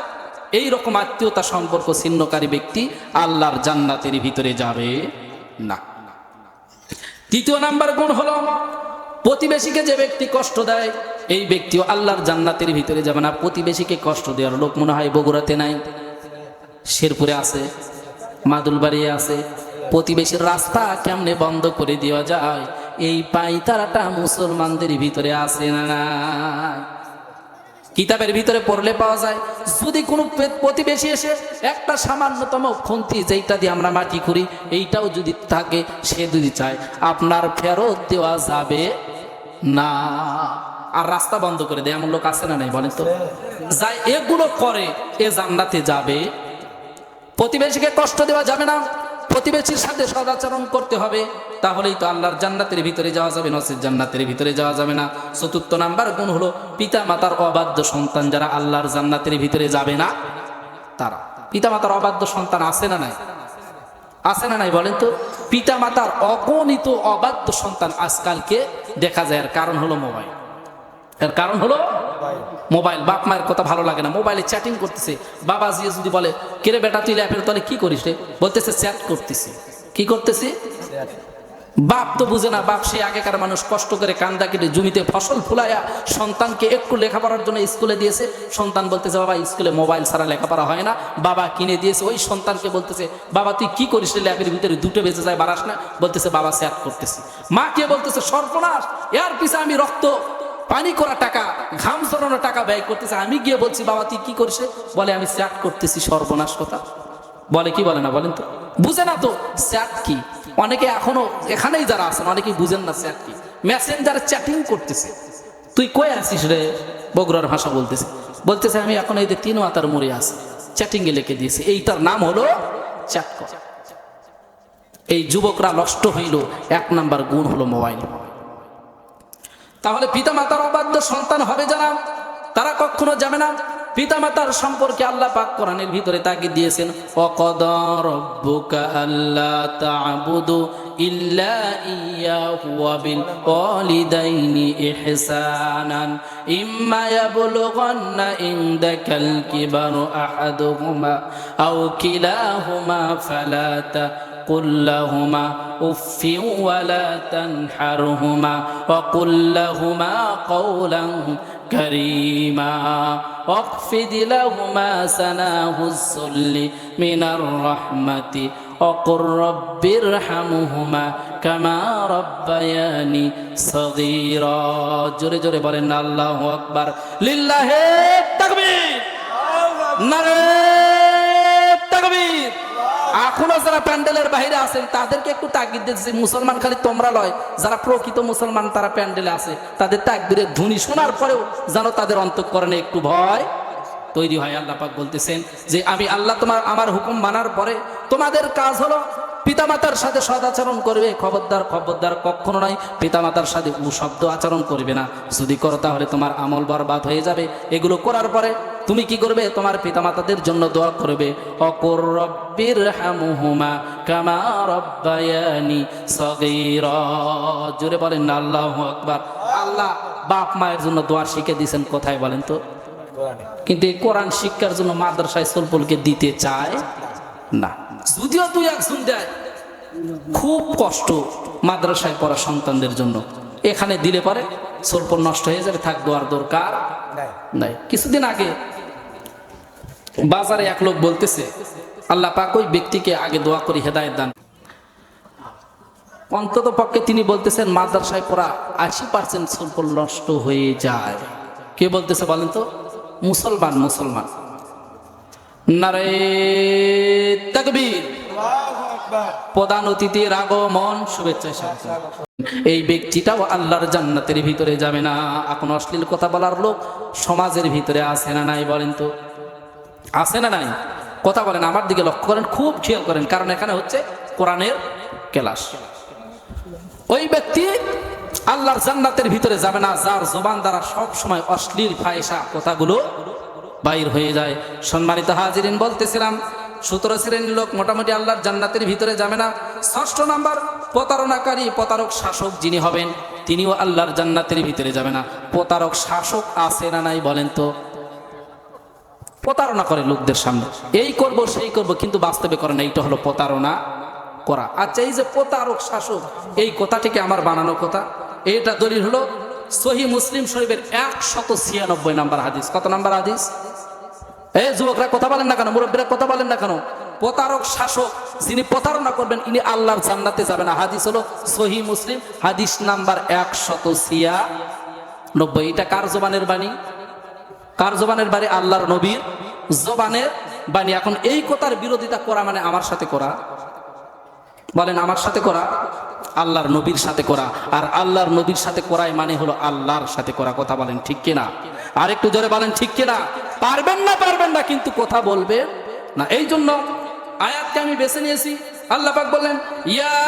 এই রকম আত্মীয়তা সম্পর্ক ছিন্নকারী ব্যক্তি আল্লাহর জান্নাতের ভিতরে যাবে না। 3 নাম্বার গুণ হলো প্রতিবেশীকে যে ব্যক্তি কষ্ট দেয়, এই ব্যক্তিও আল্লাহর জান্নাতের ভিতরে যাবে না। প্রতিবেশীকে কষ্ট দেওয়ার লোক মনে হয় বগুড়াতে নাই, শেরপুরে আছে, মাদুলবাড়ি আছে। প্রতিবেশীর রাস্তা কেমনে বন্ধ করে দেওয়া যায়, এই পাইতারাটা মুসলমানদের ভিতরে আছে না? কিতাবের ভিতরে পড়লে পাওয়া যায়। যদি কোনো প্রতিবেশী এসে একটা সামান্যতম খুন্তি যেইটা দিয়ে আমরা মাটি করি এইটাও যদি থাকে, সে যদি চায় আপনার ফেরত দেওয়া যাবে না। আর রাস্তা বন্ধ করে দেয় এমন লোক আছে না নাই বলেন তো? যাই এগুলো করে এ জান্নাতে যাবে। প্রতিবেশীকে কষ্ট দেওয়া যাবে না, প্রতিবেশীর সাথে সদাচরণ করতে হবে, তাহলেই তো আল্লাহর জান্নাতের ভিতরে যাওয়া যাবে, নসির জান্নাতের ভিতরে যাওয়া যাবে না। চতুর্থ নাম্বার গুণ হলো পিতা মাতার অবাধ্য সন্তান যারা আল্লাহর জান্নাতের ভিতরে যাবে না তারা। পিতা মাতার অবাধ্য সন্তান আছে না নাই? আছে না নাই বলেন তো? পিতা মাতার অগণিত অবাধ্য সন্তান আজকালকে দেখা যায়। এর কারণ হলো মোবাইল। এর কারণ হলো মোবাইল। বাপ মায়ের কথা ভালো লাগে না, মোবাইলে চ্যাটিং করতেছে। বাবা জিয়ে যদি বলে কিরে বেটা তুই ল্যাপের তলে কি করিস রে, বলতেছে চ্যাট করতেছি। কি করতেছি? বাপ তো বুঝে না। বাপ সে আগেকার মানুষ কষ্ট করে কান্দা কেটে জমিতে ফসল ফুলাইয়া সন্তানকে একটু লেখাপড়ার জন্য স্কুলে দিয়েছে। সন্তান বলতেছে বাবা স্কুলে মোবাইল ছাড়া লেখাপড়া হয় না। বাবা কিনে দিয়েছে। ওই সন্তানকে বলতেছে বাবা তুই কি করিস রে, ল্যাপের ভিতরে দুটো বেজে যায় বাড়াস না, বলতেছে বাবা চ্যাট করতেছি। মা কে বলতেছে সর্বনাশ, এর পিছে আমি রক্ত পানি করা টাকা, ঘাম ঝরানো টাকা ব্যয় করতেছে, আমি গিয়ে বলছি বাবা তুই কি করিস, বলে আমি চ্যাট করতেছি। সর্বনাশ কথা বলে কি বলে না বলেন তো? বুঝে না তো চ্যাট কি। অনেকে এখনো এখানেই যারা আছেন অনেকেই বুঝেন না চ্যাট কি। মেসেঞ্জারে চ্যাটিং করতেছে। তুই কই আসিস রে, বগুড়ার ভাষা বলতেছে। বলতেছে আমি এখন এই যে 3 মাতার মোড়ে আছি, চ্যাটিংয়ে লিখে দিয়েছে। এইটার নাম হলো চ্যাট করা। এই যুবকরা নষ্ট হইল, 1 নাম্বার গুণ হলো মোবাইল। তাহলে পিতা মাতার অবাধ্য সন্তান হবে যারা, তারা কখনো যাবে না। পিতা মাতার সম্পর্কে আল্লাহ পাক কোরআনের ভিতরে তাকে দিয়েছেন ওয়াকাদা রাব্বুকা আল্লা তা'বুদু ইল্লা ইয়্যাহু ওয়া বিল ওয়ালিদাইনি ইহসানান ইম্মা ইয়াবলুগান্না ইনদাকাল কিবারু আহাদুহুমা আও কিলাহুমা ফালা قل لهما أف ولا تنحرهما وقل لهما قولا كريما واخفض لهما سناه الذل من الرحمة وقل رب ارحمهما كما ربياني صغيرا জোরে জোরে বলেন আল্লাহু আকবার লিল্লাহি তাকবীর নারে তাকবীর। এখনো যারা প্যান্ডেলের বাইরে আছেন তাদেরকে একটু তাগিদ দিতেছি, মুসলমান খালি তোমরা লয়, যারা প্রকৃত মুসলমান তারা প্যান্ডেলে আছে, তাদের তাকবীরের ধ্বনি শোনার পরেও যেন তাদের অন্তঃকরণে একটু ভয় তৈরি হয়। আল্লাহ পাক বলতেছেন যে আমি আল্লাহ আমার হুকুম মানার পরে তোমাদের কাজ হলো পিতামাতার সাথে সদাচরণ করবে। খবরদার খবরদার কখনো নয় পিতামাতার সাথে শব্দ আচরণ করবে না। যদি করো তাহলে তোমার আমল বরবাদ হয়ে যাবে। এগুলো করার পরে তুমি কি করবে? তোমার পিতামাতাদের জন্য দোয়া করবে অকুর রব্বির হামহুমা কামা রব্বায়ানি সগীরা। জোরে বলেন না আল্লাহু আকবার। আল্লাহ বাপ মায়ের জন্য দোয়া শিখে দিয়েছেন কোথায় বলেন তো? কিন্তু এই কোরআন শিক্ষার জন্য মাদ্রাসায় সলপলকে দিতে চায় না। যদিও তুই একজন দেয়, খুব কষ্ট মাদ্রাসায় পড়া সন্তানদের জন্য। এখানে দিলে পরে সলপল নষ্ট হয়ে যাবে, থাক দোয়ার দরকার নাই। কিছুদিন আগে বাজারে এক লোক বলতেছে আল্লাহ পাক ওই ব্যক্তিকে আগে দোয়া করি হেদায়েত দান। অন্তত পক্ষে তিনি বলতেছেন মাদ্রাসায় পড়া 80% সলপল নষ্ট হয়ে যায়। কে বলতেছে বলেন তো? মুসলমান। মুসলমান। নারে তাকবীর। প্রধান অতিথির আগমন, শুভেচ্ছা স্বাগত। এই ব্যক্তিটাও আল্লাহর জান্নাতের ভিতরে যাবে না। এখন অশ্লীল কথা বলার লোক সমাজের ভিতরে আছে না নাই বলেন তো? আছে না নাই? কথা বলেন, আমার দিকে লক্ষ্য করেন, খুব খেয়াল করেন, কারণ এখানে হচ্ছে কোরআনের ক্লাস। ওই ব্যক্তি আল্লাহর জান্নাতের ভিতরে যাবে না যার জবান দ্বারা সব সময় অশ্লীল ফাহিশা কথাগুলো বাইর হয়ে যায়। সম্মানিত হাজিরিন, বলতেছিলাম 17 শ্রেণীর লোক মোটামুটি আল্লাহর জান্নাতের ভিতরে যাবে না। 6 নাম্বার প্রতারণাকারী প্রতারক শাসক যিনি হবেন তিনিও আল্লাহর জান্নাতের ভিতরে যাবে না। প্রতারক শাসক আছে না নাই বলেন তো? প্রতারণা করে লোকদের সামনে, এই করব সেই করব, কিন্তু বাস্তবে করে না। এইটা হলো প্রতারণা করা। আচ্ছা, এই যে প্রতারক শাসক, এই কথাটিকে আমার বানানো কথা। এইটা দলিল হলো সহিহ মুসলিম শরীফের 196 নাম্বার হাদিস। কত নাম্বার হাদিস? এই যুবকরা কথা বলেন না কেন? মুরব্বীরা কথা বলেন না কেন? প্রতারক শাসক যিনি প্রতারণা করবেন ইনি আল্লাহর জান্নাতে যাবে না। হাদিস হলো সহিহ মুসলিম হাদিস নাম্বার 196। এটা কার জবানের বাণী? কার জবানের বাণী? আল্লাহর নবীর জবানের বাণী। এখন এই কথার বিরোধিতা করা মানে আমার সাথে করা, বলেন আমার সাথে করা, আল্লাহর নবীর সাথে করা। আর আল্লাহর নবীর সাথে করাই মানে হলো আল্লাহর সাথে করা। কথা বলেন ঠিক কিনা? আর একটু জোরে বলেন ঠিক কিনা? পারবেন না কিন্তু কথা বলবে না। এই জন্য আয়াতকে আমি বেছে নিয়েছি। আল্লাহ পাক বললেন, ইয়া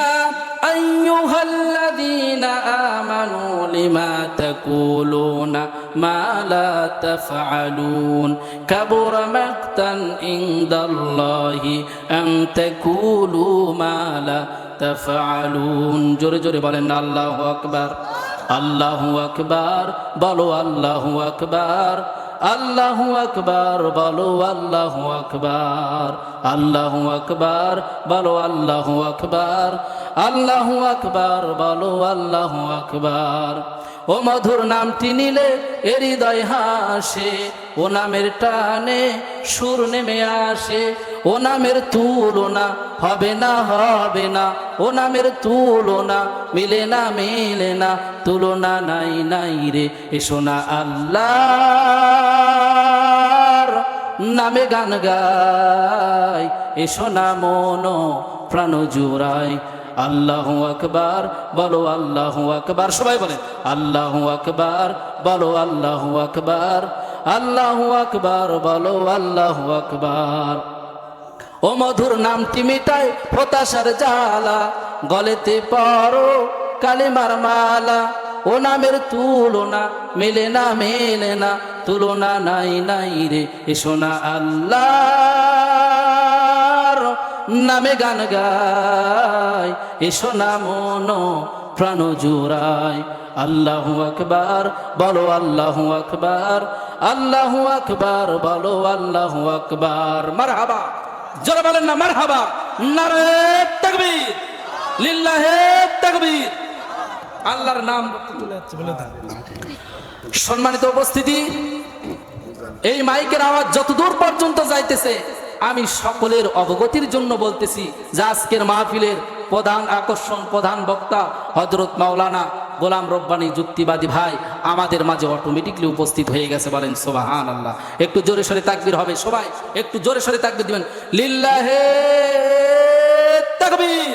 আইয়ুহাল্লাযীনা আমানু লিমা তাকুলুনা মা লা তাফআলুন কাবুরা মাকতান ইনদাল্লাহি আন তাকুলু মা লা তাফআলুন। জোরে জোরে বলেন আল্লাহু আকবার, আল্লাহু আকবার, বলো আল্লাহু আকবার, আল্লাহু আকবার, বলো আল্লাহু আকবার, আল্লাহু আকবার, বলো আল্লাহু আকবার, আল্লাহু আকবার, বলো আল্লাহু আকবার। ও মধুর নামটি নিলে হৃদয় হাসে, ও নামের টানে সুর নেমে আসে, ও নামের তুলনা হবে না, হবে না, ও নামের তুলনা মিলে না, তুলনা নাই রে। এসো না আল্লাহর নামে গান গাই, এসো না মন প্রাণ জুড়াই। আল্লাহু আকবার, বলো আল্লাহু আকবার, সবাই বলেন আল্লাহু আকবার, বলো আল্লাহু আকবার, আল্লাহু আকবার, বলো আল্লাহু আকবার। ও মধুর নামটি মিটায় হতাশার জ্বালা, গলেতে পরো কালেমার মালা, ও নামের তুলনা মেলে না, তুলনা নাই রে। এসো না আল্লাহর নামে গান গাই, এসো না মন প্রাণ জুড়াই। আল্লাহু আকবার, বলো আল্লাহু আকবার, আল্লাহু আকবার, বলো আল্লাহু আকবার। মারহাবা, জোরে বলেন না মারহাবা। নারে তাকবীর, লিল্লাহে তাকবীর। আল্লাহর নাম। সম্মানিত উপস্থিতি, এই মাইকের আওয়াজ যতদূর পর্যন্ত যাইতেছে আমি সকলের অবগতির জন্য বলতেছি যে আজকের মাহফিলের প্রধান আকর্ষণ, প্রধান বক্তা হযরত মাওলানা গোলাম রব্বানী যুক্তিবাদী ভাই আমাদের মাঝে অটোমেটিকলি উপস্থিত হয়ে গেছে। বলেন সুবহানাল্লাহ। একটু জোরে সোরে তাকবীর হবে, সবাই একটু জোরে সোরে তাকবীর দিবেন। লিল্লাহে তাকবীর,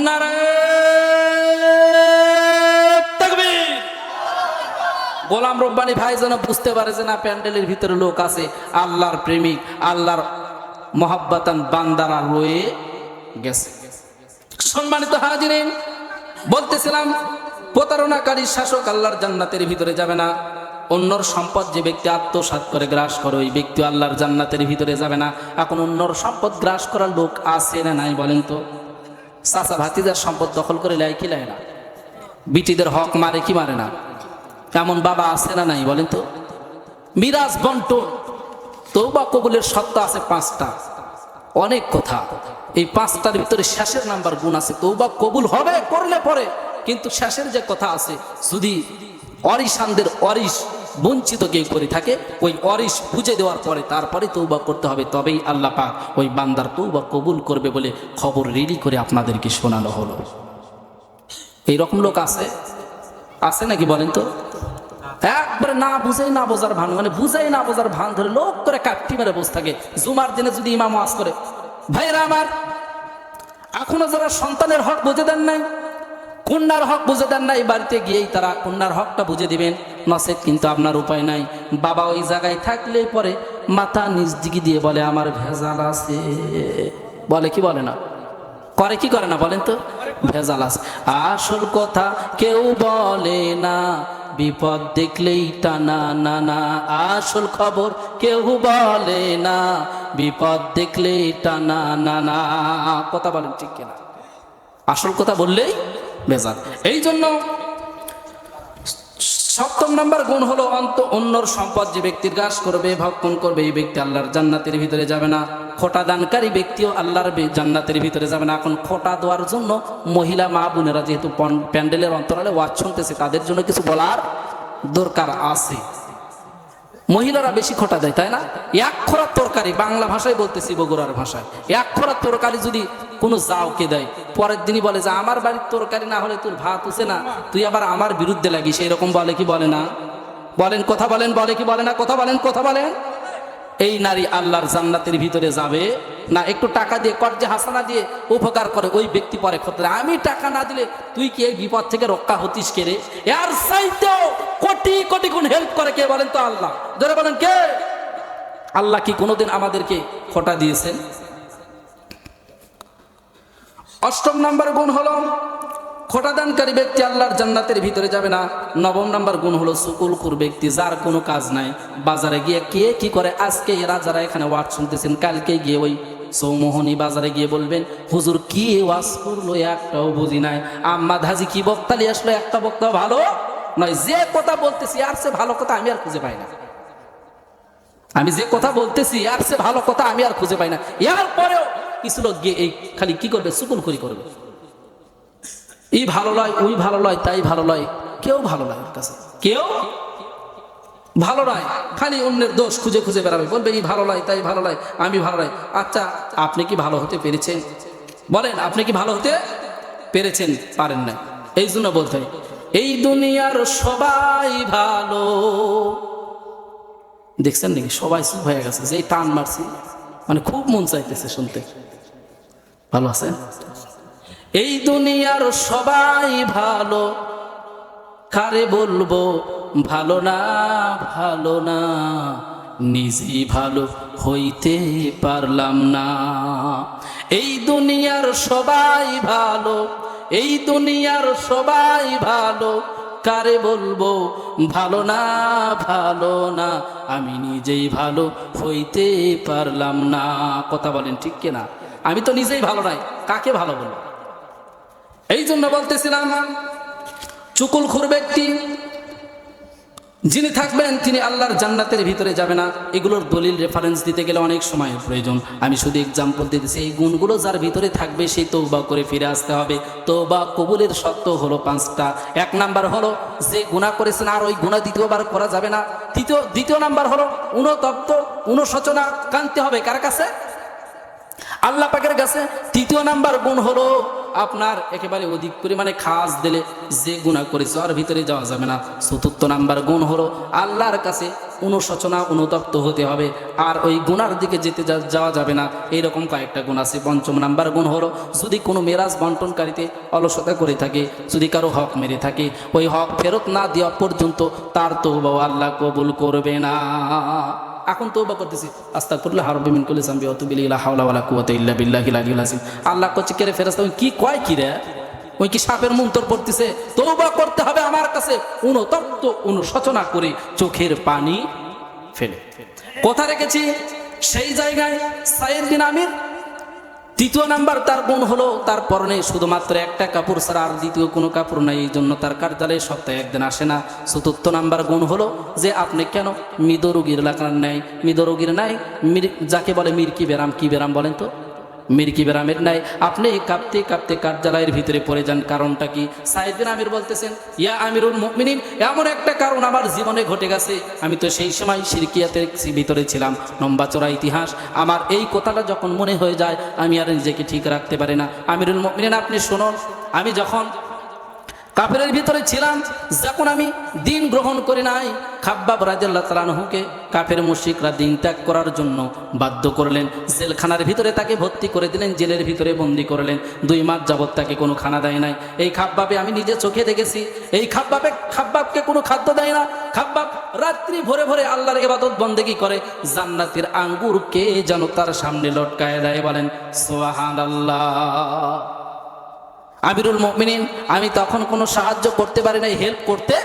নারে তাকবীর। গোলাম রব্বানী ভাই যেন বুঝতে পারে যে না, প্যান্ডেলের ভিতরে লোক আছে, আল্লাহর প্রেমিক, আল্লাহর মহাব্বাতান বান্দারা রয়ে গেছে। সম্মানিত হাজিরিন, বলতেছিলাম প্রতারণাকারী শাসক আল্লাহর জান্নাতের ভিতরে যাবে না। অন্যর সম্পদ যে ব্যক্তি আত্মসাৎ করে গ্রাস করে ওই ব্যক্তি আল্লাহর জান্নাতের ভিতরে যাবে না। এখন অন্যর সম্পদ গ্রাস করার লোক আছে না নাই বলেন তো? চাচা ভাতিজার সম্পদ দখল করে লাই কি লাই না? বিটিদের হক মারে কি মারে না? এমন বাবা আছে না নাই বলেন তো? মিরাজ বন্টন, তওবা কবুলের শর্ত আছে 5টা। অনেক কথা, এই 5টার ভিতরে শেষের নাম্বার গুণ আছে। তওবা কবুল হবে করলে পরে, কিন্তু শেষের যে কথা আছে, যদি অরিশানদের অরিশ বঞ্চিত কেউ করে থাকে, ওই অরিশ বুঝে দেওয়ার পরে তারপরে তওবা করতে হবে, তবেই আল্লাহ পাক ওই বান্দার তওবা কবুল করবে বলে খবর রেডি করে আপনাদেরকে শোনানো হলো। এইরকম লোক আছে, আছে নাকি বলেন তো? একবারে না বুঝেই না বোঝার ভান, মানে বুঝেই না বোঝার ভান ধরে লোক করে কাটটি মেরে বসে থাকে। জুমার দিনে যদি ইমাম ওয়াজ করে, ভাইরা আমার, এখনো যারা সন্তানের হক বুঝে দেন নাই, কন্যার হক বুঝে দেন নাই, বাড়িতে গিয়েই তারা কন্যার হকটা বুঝে দিবেন, নচেত কিন্তু আপনার উপায় নাই। বাবা ওই জায়গায় থাকলে পরে মাথা নিজ দিকে দিয়ে বলে আমার ভেজাল আছে, বলে কি বলে না? করে কি করে না বলেন তো? ভেজাল আছে। আসল কথা কেউ বলে না, বিপদ দেখলেই টানা না। আসল খবর কেউ বলে না, বিপদ দেখলেই টানা না। কথা বলেন ঠিক কিনা? আসল কথা বললেই ভেজাল। এই জন্য 7ম নাম্বার গুণ হলো অন্যর সম্পদ যে ব্যক্তির গ্রাস করবে, ভক্ষণ করবে, এই ব্যক্তি আল্লাহর জান্নাতের ভিতরে যাবে না। খোটা দানকারী ব্যক্তিও আল্লাহর জান্নাতের ভিতরে যাবে না। এখন খোটা দেওয়ার জন্য মহিলা মা বোনেরা যেহেতু প্যান্ডেলের অন্তরালে ওয়াজ শুনতেছে, তাদের জন্য কিছু বলার দরকার আছে। মহিলারা বেশি খোটা দেয়, তাই না? 1 খোরা তরকারি, বাংলা ভাষায় বলতেছি, বগুড়ার ভাষায়, 1 খোরা তরকারি যদি কোনো যাওকে দেয়, পরের দিনই বলে যে আমার বাড়ির তরকারি না হলে তোর ভাত হচ্ছে না, তুই আবার আমার বিরুদ্ধে লাগিস, এরকম বলে কি বলে না? বলেন কথা বলেন, বলে কি বলে না? কথা বলেন, কথা বলেন। এই নারী আল্লাহর জান্নাতের ভিতরে যাবে না? একটু টাকা দিয়ে কর্জে হাসানা দিয়ে উপকার করে ওই ব্যক্তি পরে ক্ষতি। আমি টাকা না দিলে তুই কি এই বিপদ থেকে রক্ষা হতিস কে রে? এর চাইতেও কোটি কোটি গুণ হেল্প করে কে বলেন তো? আল্লাহ। ধরে বলেন কে? আল্লাহ কি কোনোদিন আমাদেরকে খোটা দিয়েছেন? অষ্টম নাম্বার গুণ হলো খোটাদানকারী ব্যক্তি আল্লাহর জান্নাতের ভিতরে যাবে না। নবম নাম্বার গুণ হলো সুকুলখুর ব্যক্তি, যার কোনো কাজ নাই, বাজারে গিয়ে কে কি করে। আজকে এরা যারা এখানে ওয়াজ শুনতেছেন, কালকে গিয়ে ওই চৌমোহনী বাজারে গিয়ে বলবেন হুজুর কি ওয়াজ করলো একটাও বুঝি নাই, আম্মা ধাজি কি বক্তালি আসলো একটা বক্তা ভালো নয়। যে কথা বলতেছি আর সে ভালো কথা আমি আর খুঁজে পাই না। আমি যে কথা বলতেছি আর সে ভালো কথা আমি আর খুঁজে পাই না। এর পরেও কিছু লোক গিয়ে এই খালি কি করবে? সুকুলখুরি করবে। এই ভালো লয়, ওই ভালো লয়, তাই ভালো লয়। কেউ ভালো নয় ওর কাছে, কেউ ভালো নয়। খালি অন্যের দোষ খুঁজে খুঁজে বেড়াবে, বলবে এই ভালো নয়, তাই ভালো নয়, আমি ভালো নয়। আচ্ছা, আপনি কি ভালো হতে পেরেছেন? বলেন, আপনি কি ভালো হতে পেরেছেন? পারেন না। এই জন্য বলতে হয় এই দুনিয়ার সবাই ভালো। দেখছেন নাকি সবাই চুপ হয়ে গেছে? যে টান মারছি, মানে খুব মন চাইতেছে শুনতে। ভালো আছেন? এই দুনিয়ার সবাই ভালো, কারে বলবো ভালো না? ভালো না, নিজেই ভালো হইতে পারলাম না। এই দুনিয়ার সবাই ভালো, এই দুনিয়ার সবাই ভালো, কারে বলবো ভালো না? ভালো না, আমি নিজেই ভালো হইতে পারলাম না। কথা বলেন ঠিক কিনা? আমি তো নিজেই ভালো নাই, কাকে ভালো বলবো? এই জন্য বলতেছিলাম চুকুলখুর ব্যক্তি যিনি থাকবেন তিনি আল্লাহর জান্নাতের ভিতরে যাবে না। এগুলোর দলিল রেফারেন্স দিতে গেলে অনেক সময়ের প্রয়োজন। আমি শুধু এক্সাম্পল দিতেছি। এই গুণগুলো যার ভিতরে থাকবে সেই তওবা করে ফিরে আসতে হবে। তওবা কবুলের শর্ত হলো 5টা। 1 নাম্বার হলো যে গুনাহ করেছেন আর ওই গুনাহ দ্বিতীয়বার করা যাবে না। দ্বিতীয় নাম্বার হলো অনুতপ্ত, অনুশোচনা, কাঁদতে হবে কার কাছে? আল্লাহ পাকের কাছে। তৃতীয় নাম্বার গুণ হলো আপনার একেবারে অধিক পরিমাণে খাস দিলে যে গুনাহ করেছে ওর ভিতরে যাওয়া যাবে না। চতুর্থ নাম্বার গুণ হলো আল্লাহর কাছে অনুশোচনা, অনুতপ্ত হতে হবে, আর ওই গুনার দিকে যেতে যাওয়া যাবে না। এইরকম কয়েকটা গুণ আছে। পঞ্চম নাম্বার গুণ হলো যদি কোনো মেরাজ বন্টনকারীতে অলসতা করে থাকে, যদি কারো হক মেরে থাকে, ওই হক ফেরত না দেওয়া পর্যন্ত তার তওবা আল্লাহ কবুল করবে না। এখন তওবা করতেছি, আস্তাগফিরুল্লাহ রাব্বি মিন কুল্লি যামবি ওয়া আতুবু ইলাইহি, লা হাওলা ওয়ালা কুওয়াতা ইল্লা বিল্লাহিল আলিয়্যিল আযীম। আল্লাহ কচ্ছে কে রে ফেরেশতা কি কয় কি রে? ওই কি সাপের মন্তর পড়তেছে? তওবা করতে হবে আমার কাছে অনুতপ্ত, অনুশোচনা করে চোখের পানি ফেলে। কথা রেখেছি সেই জায়গায় সাইয়েদ বিন আমির। তৃতীয় নাম্বার তার গুণ হলো তার পরনে শুধুমাত্র একটা কাপড় ছাড়া আর দ্বিতীয় কোনো কাপড় নাই, এই জন্য তার কার্যালয়ে সপ্তাহে একদিন আসে না। চতুর্থ নাম্বার গুণ হলো যে আপনি কেন মৃদরোগীর এলাকার নাই, মৃদরোগীর নাই, যাকে বলে মির্কি বেরাম। কি বেরাম বলেন তো? মির্কি বেরামের নাই আপনি কাঁপতে কাঁপতে কার্যালয়ের ভিতরে পড়ে যান। কারণটা কি? সাইয়েদ বিন আমির বলতেছেন, ইয়া আমিরুল মুমিনিন, এমন একটা কারণ আমার জীবনে ঘটে গেছে। আমি তো সেই সময় শিরকিয়াতের ভিতরে ছিলাম, লম্বা চড়া ইতিহাস। আমার এই কথাটা যখন মনে হয়ে যায় আমি আর নিজেকে ঠিক রাখতে পারি না। আমিরুল মুমিনিন আপনি শুনুন, আমি যখন কাফেরের ভিতরে ছিলাম, যখন আমি দিন গ্রহণ করি নাই, খাব্বাব রাদিয়াল্লাহু তাআলা আনহুকে কাফের মুশরিকরা দিন ত্যাগ করার জন্য বাধ্য করলেন। জেলখানার ভিতরে তাকে ভর্তি করে দিলেন, জেলের ভিতরে বন্দি করলেন। 2 মাস যাবত তাকে কোনো খানা দেয় নাই। এই খাব্বাবে আমি নিজে চোখে দেখেছি, এই খাব্বাবকে কোনো খাদ্য দেয় না। খাব্বাব রাত্রি ভোরে ভোরে আল্লাহর ইবাদত বন্দেগী করে। জান্নাতের আঙ্গুরকে যেন তার সামনে লটকায় দেয়। বলেন সুবহানাল্লাহ। আমিরুল মুমিনিন, আমি তখন কোনো সাহায্য করতে পারি নাই, হেল্প করতে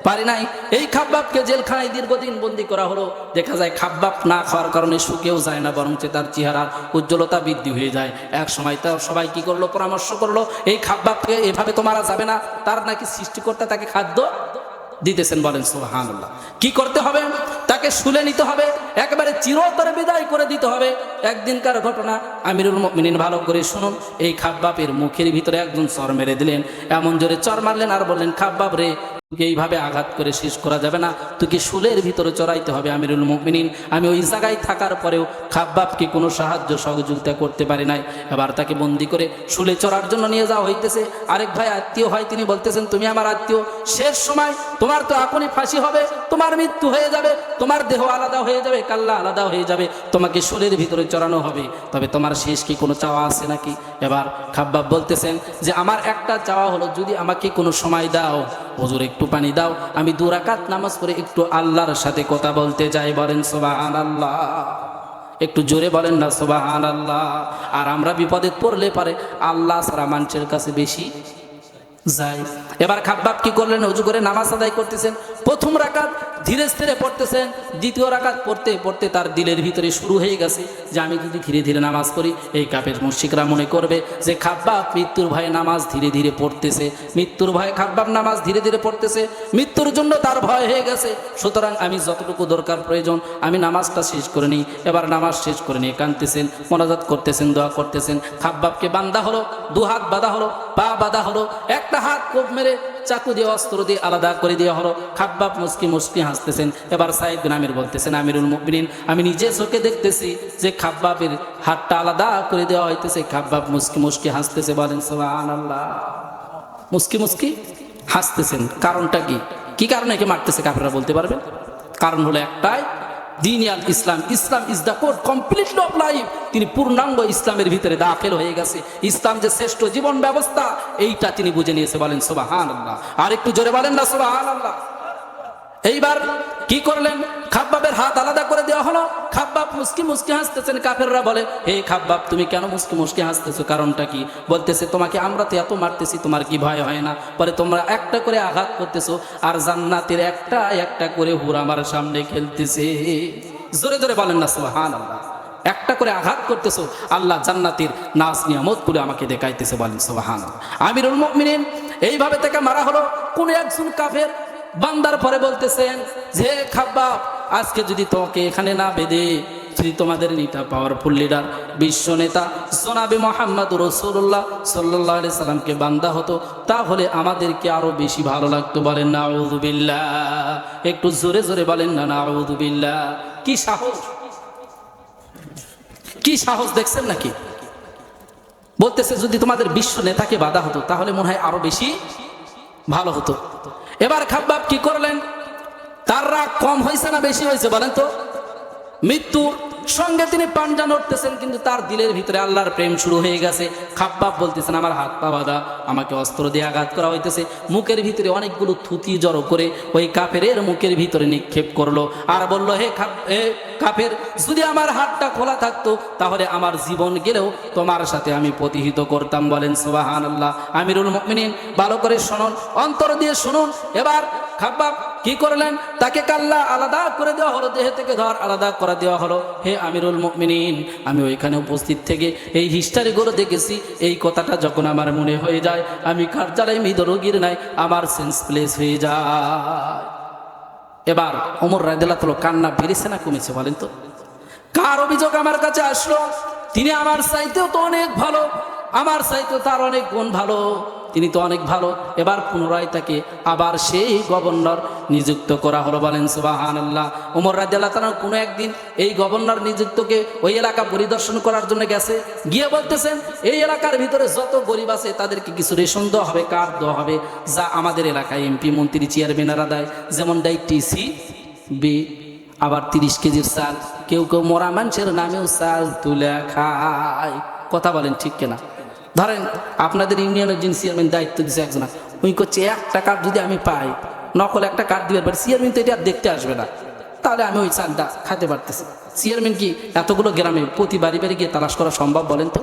পারি নাই। এই খাব্বাবকে জেলখানায় দীর্ঘদিন বন্দি করা হলো। দেখা যায় খাব্বাব না খাওয়ার কারণে শুকেও যায় না, বরং তার চেহারার উজ্জ্বলতা বৃদ্ধি হয়ে যায়। এক সময় তো সবাই কি করলো, পরামর্শ করলো এই খাব্বাবকে এভাবে তো মারা যাবে না, তার নাকি সৃষ্টিকর্তা তাকে খাদ্য দিতেছেন। বলেন সুবহানাল্লাহ। কি করতে হবে? তাকে শুলে নিতে হবে, একেবারে চিরতরে বিদায় করে দিতে হবে। একদিনকার ঘটনা, আমিরুল মুমিনিন ভালো করে শুনুন। এই খাব্বাবের মুখের ভিতরে একজন চর মেরে দিলেন, এমন জোরে চর মারলেন আর বললেন, খাব্বাব রে এইভাবে আঘাত করে শেষ করা যাবে না, তোকে শুলের ভিতরে চড়াইতে হবে আমিরুল মুমিনিন। আমি ওই জায়গায় থাকার পরেও খাব্বাবকে কোনো সাহায্য সহযোগিতা করতে পারি নাই। এবার তাকে বন্দি করে শুলে চড়ার জন্য নিয়ে যাওয়া হইতেছে। আরেক ভাই আত্মীয় হয়, তিনি বলতেছেন তুমি আমার আত্মীয়, শেষ সময় তোমার তো এখনই ফাঁসি হবে, তোমার মৃত্যু হয়ে যাবে, তোমার দেহ আলাদা হয়ে যাবে, কাল্লা আলাদা হয়ে যাবে, তোমাকে শুলের ভিতরে চড়ানো হবে, তবে তোমার শেষ কি কোনো চাওয়া আছে নাকি? এবার খাব্বাব বলতেছেন যে আমার একটা চাওয়া হলো, যদি আমাকে কোনো সময় দাও, হুজুর একটু পানি দাও, আমি 2 রাকাত নামাজ পড়ে একটু আল্লাহর সাথে কথা বলতে যাই। বলেন সুবহানাল্লাহ, একটু জোরে বলেন না সুবহানাল্লাহ। আর আমরা বিপদে পড়লে পারে আল্লাহ ছাড়া মানুষের কাছে বেশি যাই। এবার খাব্বাব কি করলেন, ওযু করে নামাজ আদায় করতেছেন। প্রথম রাকাত ধীরে স্থিরে পড়তেছেন, দ্বিতীয় রাকাত পড়তে পড়তে তার দিলের ভিতরে শুরু হয়ে গেছে যে আমি যদি ধীরে ধীরে নামাজ পড়ি, এই কাফের মুশরিকরা মনে করবে যে খাব্বাব মৃত্যুর ভয়ে নামাজ ধীরে ধীরে পড়তেছে, মৃত্যুর ভয়ে খাব্বাব নামাজ ধীরে ধীরে পড়তেছে, মৃত্যুর জন্য তার ভয় হয়ে গেছে। সুতরাং আমি যতটুকু দরকার প্রয়োজন আমি নামাজটা শেষ করে নিই। এবার নামাজ শেষ করে নিয়ে কাঁদতেছেন, মোনাজাত করতেছেন, দোয়া করতেছেন। খাব্বাবকে বান্ধা হলো, 2 হাত বাঁধা হলো, পা বাঁধা হলো, একটা হাত কোপ মেরে চাকু দিয়ে অস্ত্র দিয়ে আলাদা করে দেওয়া হলো। খাব্বাব মুস্কি মুস্কি হাসতেছেন। এবার সাইদ বিন আমির বলতেছেন আমিরুল মুমিনিন, আমি নিজে চোখে দেখতেছি যে খাব্বাবের হাতটা আলাদা করে দেওয়া হইতেছে। খাব্বাব মুস্কি মুস্কি হাসতেছে। বলেন সুবহানাল্লাহ, মুস্কি মুস্কি হাসতেছেন। কারণটা কি? কি কারণে একে মারতেছে কাফেররা বলতে পারবেন? কারণ হলো একটাই, দিনিয়াল ইসলাম, Islam is the code completely of life. তিনি পূর্ণাঙ্গ ইসলামের ভিতরে দাখিল হয়ে গেছে। ইসলাম যে শ্রেষ্ঠ জীবন ব্যবস্থা এইটা তিনি বুঝে নিয়েছে। বলেন সুবহানাল্লাহ, আর একটু জোরে বলেন না সুবহানাল্লাহ। এইবার কি করলেন, খাব্বাবের হাত আলাদা করে দেওয়া হলো। খাব্বাব মুস্কি মুস্কি হাসতেছেন। কাফেররা বলে হে খাব্বাব তুমি কেন মুস্কি মুস্কি হাসতেছো, কারণটা কি? বলতেছে তোমাকে আমরা তো এত মারতেছি, তোমার কি ভয় হয় না? পরে তোমরা একটা করে আঘাত করতেছো আর জান্নাতের একটা একটা করে হুর আমার সামনে খেলতেছে। জোরে জোরে বলেন না সুবহানাল্লাহ। একটা করে আঘাত করতেছো, আল্লাহ জান্নাতের নাজ নিয়ামত গুলো আমাকে দেখাইতেছে। বলেন সুবহানাল্লাহ। আমিরুল মুমিনিন এইভাবে তাকে মারা হলো। কোন একজন কাফের বান্দার পরে বলতেছেন যে খাব্বাব আজকে যদি তোমাকে এখানে না বেঁধে যদি তোমাদের নেতা পাওয়ারফুল লিডার বিশ্ব নেতা জনাবে মুহাম্মদ রাসূলুল্লাহ সাল্লাল্লাহু আলাইহি সাল্লামকে বান্দা হতো তাহলে আমাদেরকে আরো বেশি ভালো লাগতো। বলেন নাউযুবিল্লাহ, একটু জোরে জোরে বলেন না নাউযুবিল্লাহ। কি সাহস, কি সাহস দেখছেন নাকি? বলতেছে যদি তোমাদের বিশ্ব নেতাকে বাধা হতো তাহলে মনে হয় আরো বেশি ভালো হতো। এবার খাব্বাব কি করলেন, তার রাগ কম হয়েছে না বেশি হয়েছে বলেন তো? মৃত্যুর সঙ্গে তিনি পাঞ্জা নড়তেছেন, কিন্তু তার দিলের ভিতরে আল্লাহর প্রেম শুরু হয়ে গেছে। খাব্বাব বলতেছেন আমার হাত পা বাঁধা, আমাকে অস্ত্র দিয়ে আঘাত করা হইতেছে। মুখের ভিতরে অনেকগুলো থুতি জড়ো করে ওই কাফেরের মুখের ভিতরে নিক্ষেপ করলো আর বলল হে কাফের, যদি আমার হাতটা খোলা থাকতো তাহলে আমার জীবন গেলেও তোমার সাথে আমি প্রতিহিত করতাম। বলেন সুবহানাল্লাহ। আমিরুল মুমিনিন ভালো করে শুনুন, অন্তর দিয়ে শুনুন। এবার খাব্বাব কি করলেন, তাকে কাল্লা আলাদা করে দেওয়া হলো, দেহ থেকে ধর আলাদা করে দেওয়া হলো। হে আমিরুল মুমিনিন, আমি ওইখানে উপস্থিত থেকে এই হিস্টারিগুলো দেখেছি। এই কথাটা যখন আমার মনে হয়ে যায় আমি কার জ্বালায় মৃত রোগীর নাই আমার সেন্সপ্লেস হয়ে যায়। এবার ওমর রাদিয়াল্লাহু তাআলা কান্না বেড়েছে না কমেছে বলেন তো? কার অভিযোগ আমার কাছে আসলো, তিনি আমার চাইতেও তো অনেক ভালো, আমার চাইতেও তার অনেক গুণ ভালো, তিনি তো অনেক ভালো। এবার পুনরায় তাকে আবার সেই গভর্নর নিযুক্ত করা হলো। বলেন সুবহানাল্লাহ। ওমর রাদিয়াল্লাহু তাআলা কোনো একদিন এই গভর্নর নিযুক্তকে ওই এলাকা পরিদর্শন করার জন্য গেছে, গিয়ে বলতেছেন এই এলাকার ভিতরে যত গরিব আছে তাদেরকে কিছু রেশন দেওয়া হবে, কার্ড দেওয়া হবে, যা আমাদের এলাকায় এমপি মন্ত্রী চেয়ারম্যানেরা দেয়, যেমন দেয় টিসি বি, আবার 30 কেজির চাল, কেউ কেউ মরা মানুষের নামেও চাল তুলে খায়। কথা বলেন ঠিক কিনা? ধরেন আপনাদের ইউনিয়নের যিনি চেয়ারম্যান দায়িত্ব দিচ্ছে একজন, উনি করছে 1 টাকা যদি আমি পাই, নকল একটা কার্ড দিতে পারি, চেয়ারম্যান তো এটা আর দেখতে আসবে না, তাহলে আমি ওই চালটা খাইতে পারতেছি। চেয়ারম্যান কি এতগুলো গ্রামে প্রতি বাড়ি বাড়ি গিয়ে তালাশ করা সম্ভব বলেন তো?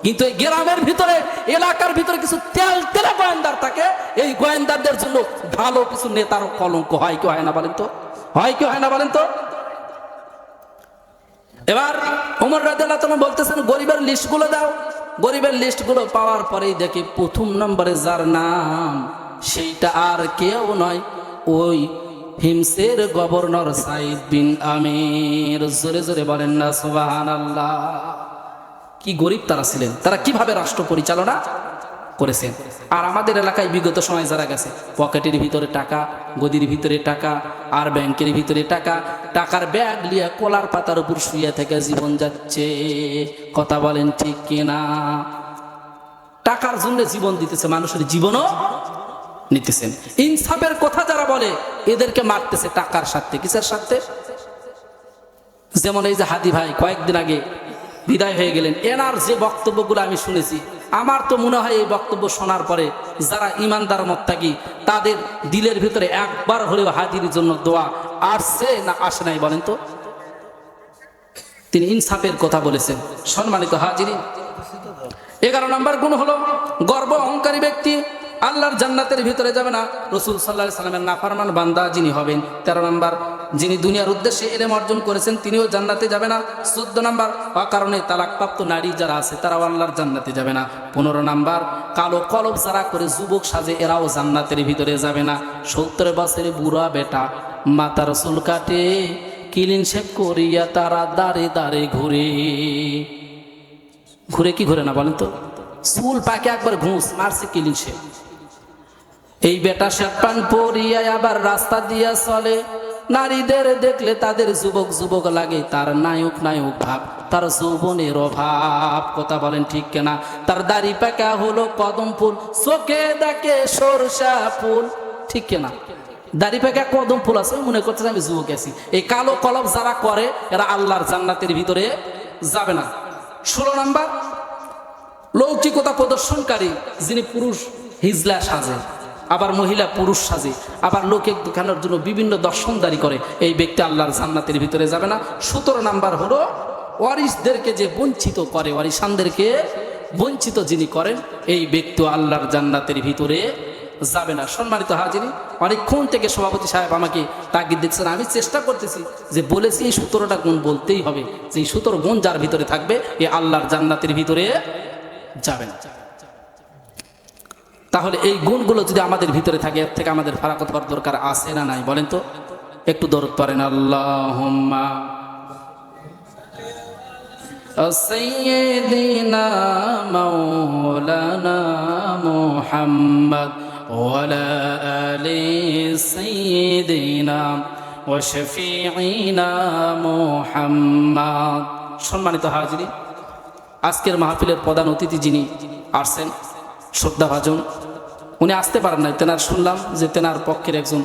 কিন্তু এই গ্রামের ভিতরে এলাকার ভিতরে কিছু তেলে গোয়েন্দার থাকে, এই গোয়েন্দারদের জন্য ভালো কিছু নেতার কলঙ্ক হয় কি হয় না বলেন তো? হয় কি হয় না বলেন তো? এবার ওমর রাদিয়াল্লাহু তাআলা বলতেছেন গরিবের লিস্টগুলো দাও। গরিবের লিস্টগুলো পাওয়ার পরেই দেখি প্রথম নম্বরে যার নাম সেইটা আর কেউ নয়, ওই হিমসের গভর্নর সাইদ বিন আমির। জোরে জোরে বলেন না সুবহানাল্লাহ। কি গরিব তারা ছিলেন, তারা কিভাবে রাষ্ট্র পরিচালনা করেছেন। আর আমাদের এলাকায় বিগত সময় যারা গেছে, পকেটের ভিতরে টাকা, গদির ভিতরে টাকা, আর ব্যাংকের ভিতরে টাকা, টাকার ব্যাগ লিয়ে কলার পাতার উপর শুয়ে থেকে জীবন যাচ্ছে। কথা বলেন ঠিক কিনা? টাকার জন্য জীবন দিতেছে, মানুষের জীবনও নিতেছেন। ইনসাফের কথা যারা বলে এদেরকে মারতেছে টাকার স্বার্থে। কিসের স্বার্থে? যেমন এই যে হাদি ভাই কয়েকদিন আগে বিদায় হয়ে গেলেন, এনার যে বক্তব্যগুলো আমি শুনেছি, আমার তো মনে হয় এই বক্তব্য শোনার পরে যারা ইমানদার মুত্তাকি তাদের দিলের ভিতরে একবার হলেও হাদির জন্য দোয়া আসছে না আসে নাই বলেন তো? তিনি ইনসাফের কথা বলেছেন। সম্মানিত হাজিরিন, 11 নম্বর গুণ হলো গর্ব অহংকারী ব্যক্তি আল্লাহর জান্নাতের ভিতরে যাবে না। রাসূল সাল্লাল্লাহু আলাইহি সাল্লামের নাফরমান বান্দা যিনি হবেন। 13 নম্বর, যিনি দুনিয়ার উদ্দেশ্যে ইলম অর্জন করেছেন তিনিও জান্নাতে যাবে না। 14 নম্বর, অকারণে তালাকপ্রাপ্ত নারী যারা আছে তারাও আল্লাহর জান্নাতে যাবে না। 15 নম্বর, কালো কলব যারা করে যুবক সাজে এরাও জান্নাতের ভিতরে যাবে না। 70 বছরের বুড়া বেটা মাথার চুল কাটে, ক্লিন শেভ করিয়া তারা দাঁড়ে দাঁড়ে ঘুরে। ঘুরে কি ঘুরে না বলেন তো? চুল পাকে একবার ঘুষ মারছে ক্লিন শেভ। এই বেটা শার্ট প্যান্ট পরিয়া আবার রাস্তা দিয়া চলে, নারীদের দেখলে তাদের যুবক যুবক লাগে, তার নায়ক নায়ক ভাব, তার যৌবনের অভাব। কথা বলেন ঠিক কিনা? তার দাড়ি পাকা হলো কদম ফুল, চোখে দেখে সরষা ফুল। ঠিক কিনা? দাড়ি পাকা কদম ফুল আছে, মনে করছে আমি যুবক আছি। এই কালো কলব যারা করে এরা আল্লাহর জান্নাতের ভিতরে যাবে না। 16 নম্বর, লৌকিকতা প্রদর্শনকারী যিনি পুরুষ হিজলা সাজে, আবার মহিলা পুরুষ সাজে, আবার লোকে দেখানোর জন্য বিভিন্ন দর্শনদারি করে, এই ব্যক্তি আল্লাহর জান্নাতের ভিতরে যাবে না। 17 নম্বর হলো ওয়ারিসদেরকে যে বঞ্চিত করে, ওয়ারিসানদেরকে বঞ্চিত যিনি করেন এই ব্যক্তি আল্লাহর জান্নাতের ভিতরে যাবে না। সম্মানিত হাজিরি, অনেকক্ষণ থেকে সভাপতি সাহেব আমাকে তাগিদ দিচ্ছেন, আমি চেষ্টা করতেছি যে বলেছি এই 17টা গুণ বলতেই হবে, যে এই 17 গুণ যার ভিতরে থাকবে এ আল্লাহর জান্নাতের ভিতরে যাবে না। তাহলে এই গুণগুলো যদি আমাদের ভিতরে থাকে এর থেকে আমাদের ফারাকত করার দরকার আছে না নাই বলেন তো? একটু দরুদ পড়েন, আল্লাহুম্মা সাইয়্যিদিনা মাওলানা মুহাম্মদ ওয়া আলা আলি সাইয়্যিদিনা ওয়া শাফিঈনা মুহাম্মদ। সম্মানিত হাজিরিন, আজকের মাহফিলের প্রধান অতিথি যিনি আসছেন শ্রদ্ধাভাজন, উনি আসতে পারেন নাই। তেনার শুনলাম যে তেনার পক্ষের একজন